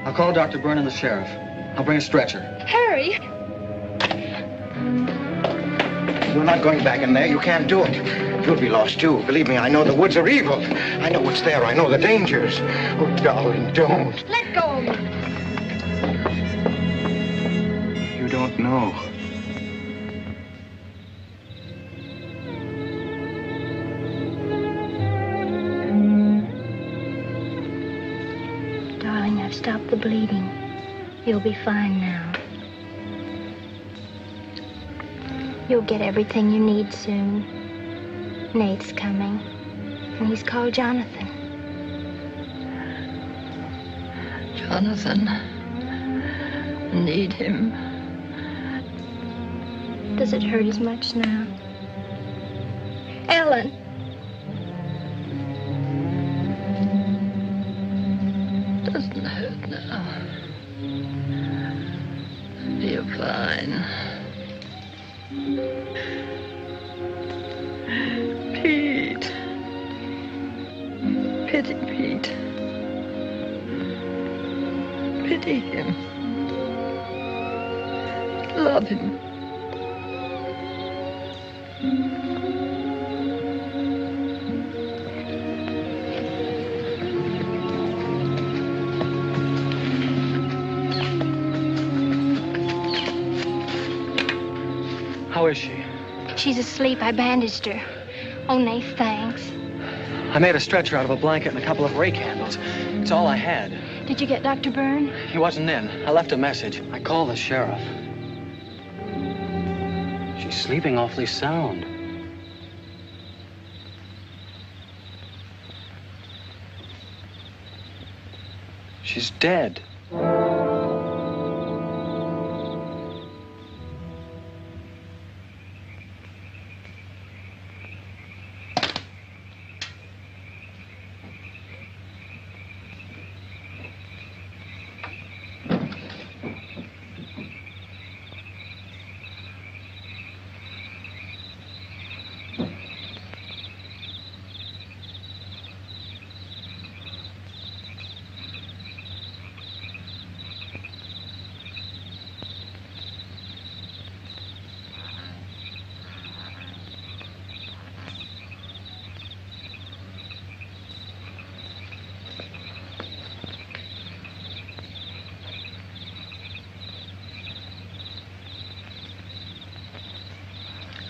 I'll call Dr. Byrne and the sheriff. I'll bring a stretcher. Hurry. You're not going back in there. You can't do it. You'll be lost, too. Believe me, I know the woods are evil. I know what's there. I know the dangers. Oh, darling, don't. Let go of me. You don't know. Darling, I've stopped the bleeding. You'll be fine now. You'll get everything you need soon. Nate's coming, and he's called Jonathan. Jonathan, need him. Does it hurt as much now? Ellen. Doesn't hurt now. You're fine. Pete. Pity Pete. Pity him. Love him. How is she? She's asleep. I bandaged her. Oh, Nath, thanks. I made a stretcher out of a blanket and a couple of rake handles. It's all I had. Did you get Dr. Byrne? He wasn't in. I left a message. I called the sheriff. She's sleeping awfully sound. She's dead.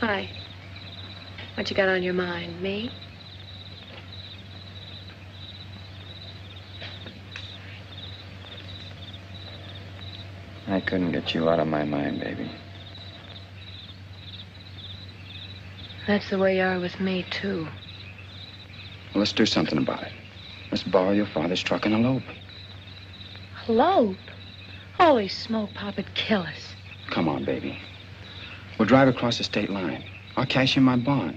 Hi. What you got on your mind? Me? I couldn't get you out of my mind, baby. That's the way you are with me, too. Well, let's do something about it. Let's borrow your father's truck and elope. Elope? Holy smoke, Pop, it'd kill us. Come on, baby. We'll drive across the state line. I'll cash in my bond.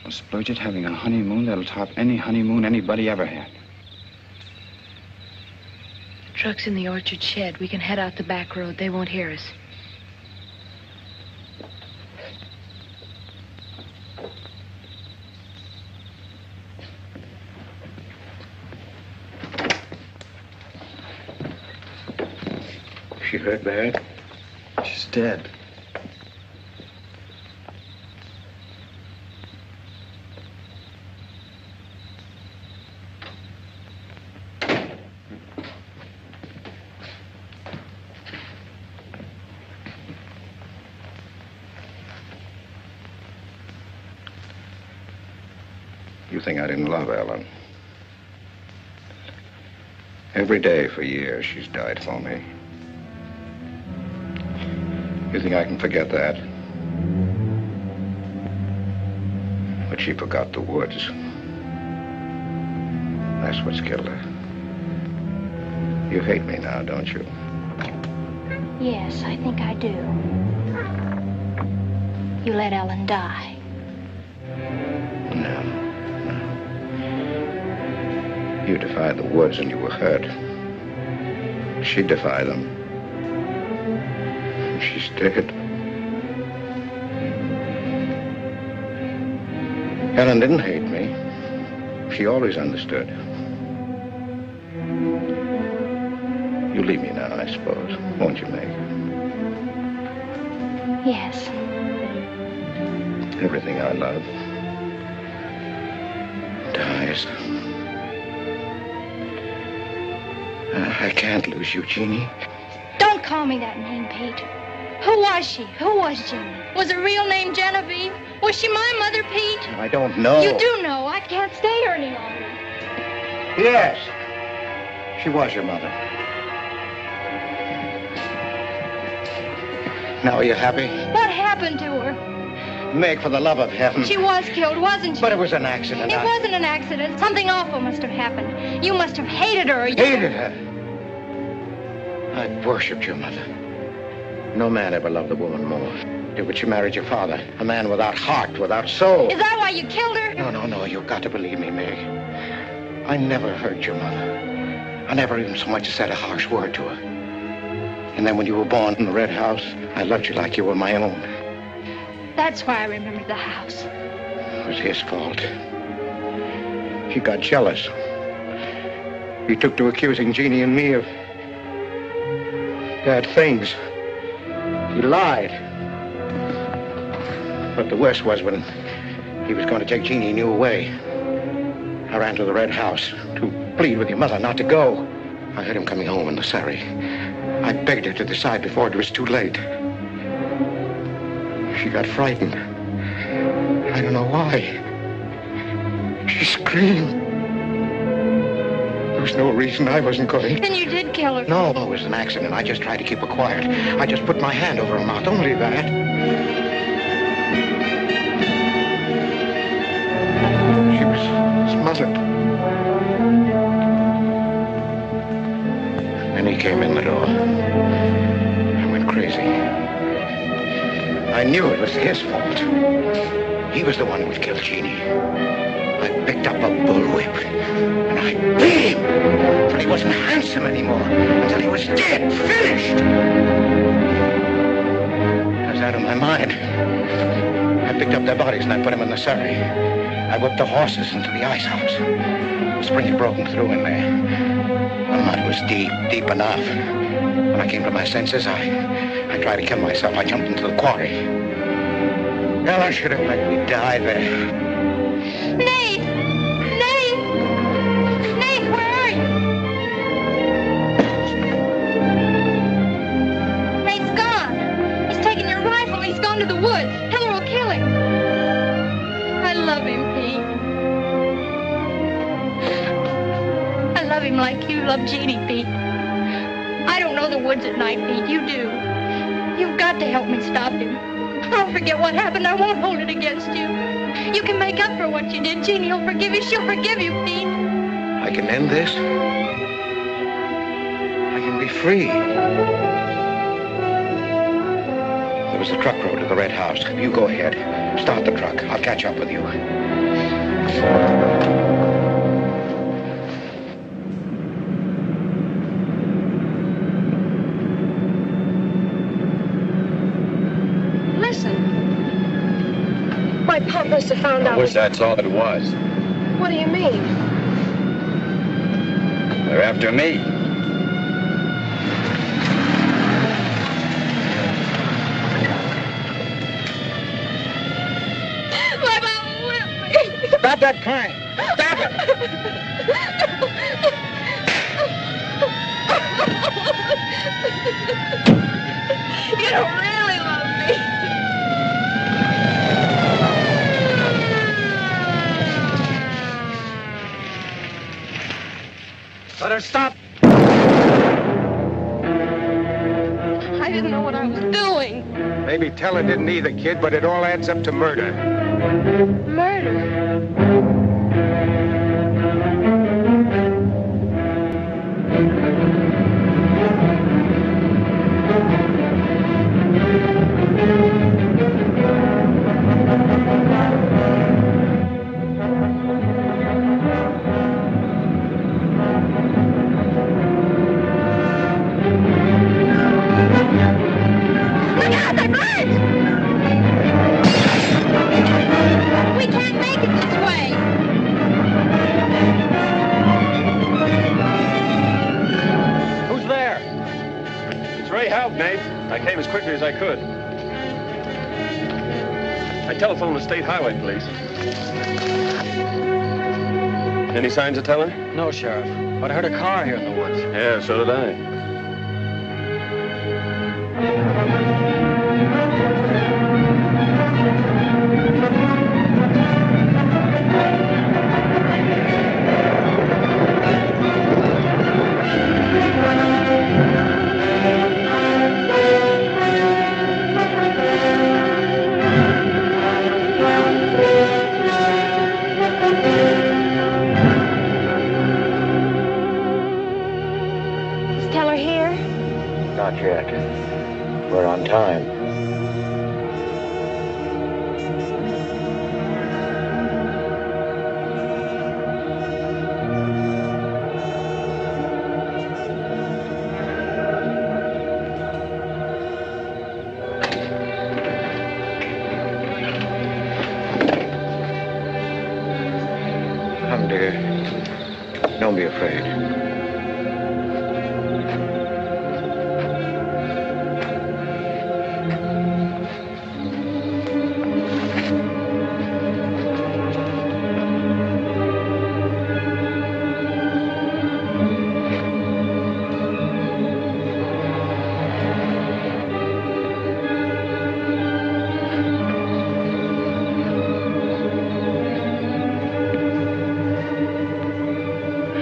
We'll splurge it having a honeymoon that'll top any honeymoon anybody ever had. The truck's in the orchard shed. We can head out the back road. They won't hear us. She hurt bad? She's dead. You think I didn't love Ellen? Every day for years she's died for me. You think I can forget that? But she forgot the woods. That's what's killed her. You hate me now, don't you? Yes, I think I do. you let Ellen die. No. You defied the woods and you were hurt. She defied them. She's dead. Ellen didn't hate me. She always understood. You leave me now, I suppose, won't you, Meg? Yes. Everything I love dies. I can't lose you, Jeannie. Don't call me that name, Pete. Who was she? Who was Jeannie? Was her real name Genevieve? Was she my mother, Pete? I don't know. You do know. I can't stay here any longer. Yes. She was your mother. Now are you happy? What happened to her? Meg, for the love of heaven. She was killed, wasn't she? But it was an accident. It wasn't an accident. Something awful must have happened. You must have hated her. Hated her? I worshipped your mother. No man ever loved a woman more. But you married your father, a man without heart, without soul. Is that why you killed her? No, you've got to believe me, Meg. I never hurt your mother. I never even so much as said a harsh word to her. And then when you were born in the Red House, I loved you like you were my own. That's why I remembered the house. It was his fault. He got jealous. He took to accusing Jeannie and me of bad things. He lied. But the worst was when he was going to take Jeannie and you away. I ran to the Red House to plead with your mother not to go. I heard him coming home in the surrey. I begged her to decide before it was too late. She got frightened. I don't know why. She screamed. There was no reason I wasn't going. Then you did kill her. No, it was an accident. I just tried to keep her quiet. I just put my hand over her mouth, only that. She was smothered. Then he came in the door. I went crazy. I knew it was his fault. He was the one who would kill Jeannie. I picked up a bullwhip and I beat him until he wasn't handsome anymore, until he was dead, finished. I was out of my mind. I picked up their bodies and I put them in the surrey. I whipped the horses into the ice house. The spring had broken through in there. The mud was deep, deep enough. When I came to my senses, I tried to kill myself. I jumped into the quarry. Ellen should have let me die there. Nate! Nate! Nate, where are you? Nate's gone. He's taken your rifle. He's gone to the woods. Heather will kill him. I love him, Pete. I love him like you love Jeannie, Pete. I don't know the woods at night, Pete. You do. You've got to help me stop him. I'll forget what happened. I won't hold it against you. You can make up for what you did. Jeannie will forgive you. She'll forgive you, Pete. I can end this. I can be free. There was a truck road to the Red House. You go ahead. Start the truck. I'll catch up with you. My pop must have found out. I wish that's all it was. What do you mean? They're after me. My mama whipped me. Stop that crying. Stop it. You don't really love me. Let her stop. I didn't know what I was doing. Maybe Teller didn't either, kid, but it all adds up to murder. Murder? I telephoned the state highway police. Any signs of Teller? No, Sheriff. But I heard a car here in the woods. Yeah, so did I. Not yet. We're on time. Come, dear. Don't be afraid.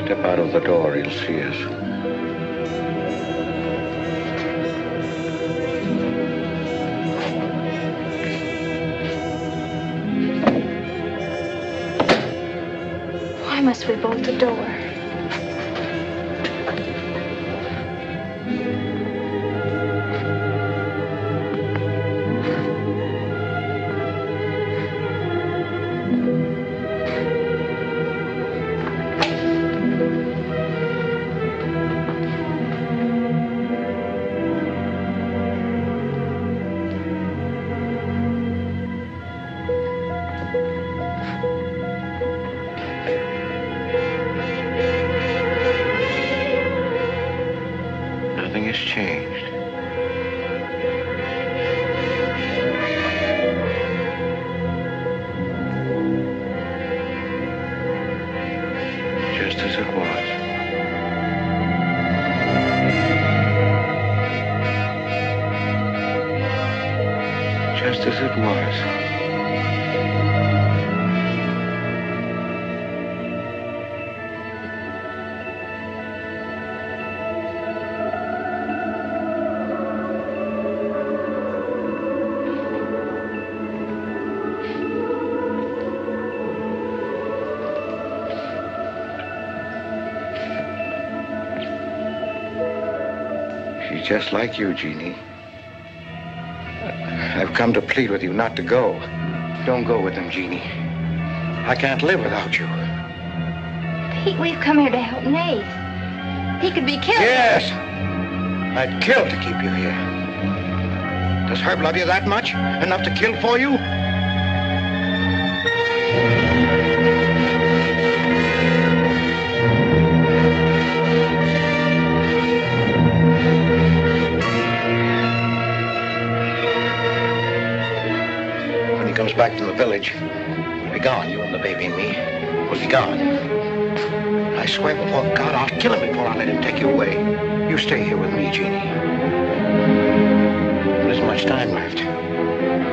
Step out of the door, he'll see us. Why must we bolt the door? Nothing has changed. Just as it was. Just as it was. She's just like you, Jeannie. I've come to plead with you not to go. Don't go with them, Jeannie. I can't live without you. Pete, we've come here to help Nate. He could be killed. Yes! I'd kill to keep you here. Does Herb love you that much? Enough to kill for you? When he comes back from the village, we'll be gone. You and the baby and me. We'll be gone. I swear before God, I'll kill him before I let him take you away. You stay here with me, Jeannie. There isn't much time left.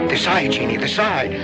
Decide, Jeannie, decide.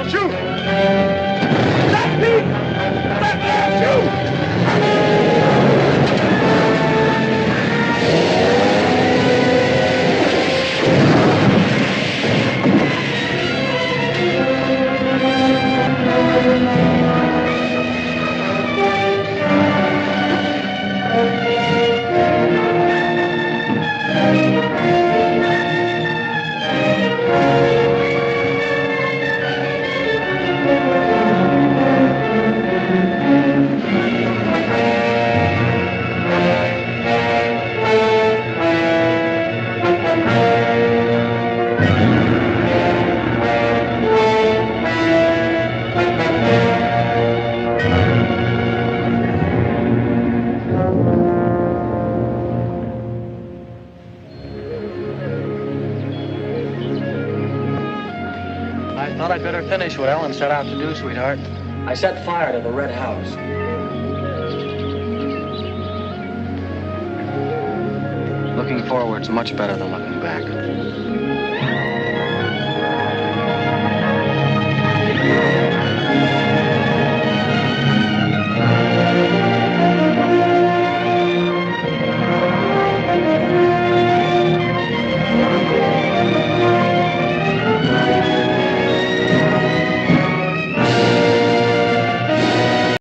Shoot! Stop, Pete! Stop there! I thought I'd better finish what Ellen set out to do, sweetheart. I set fire to the red house. Looking forward's much better than looking back.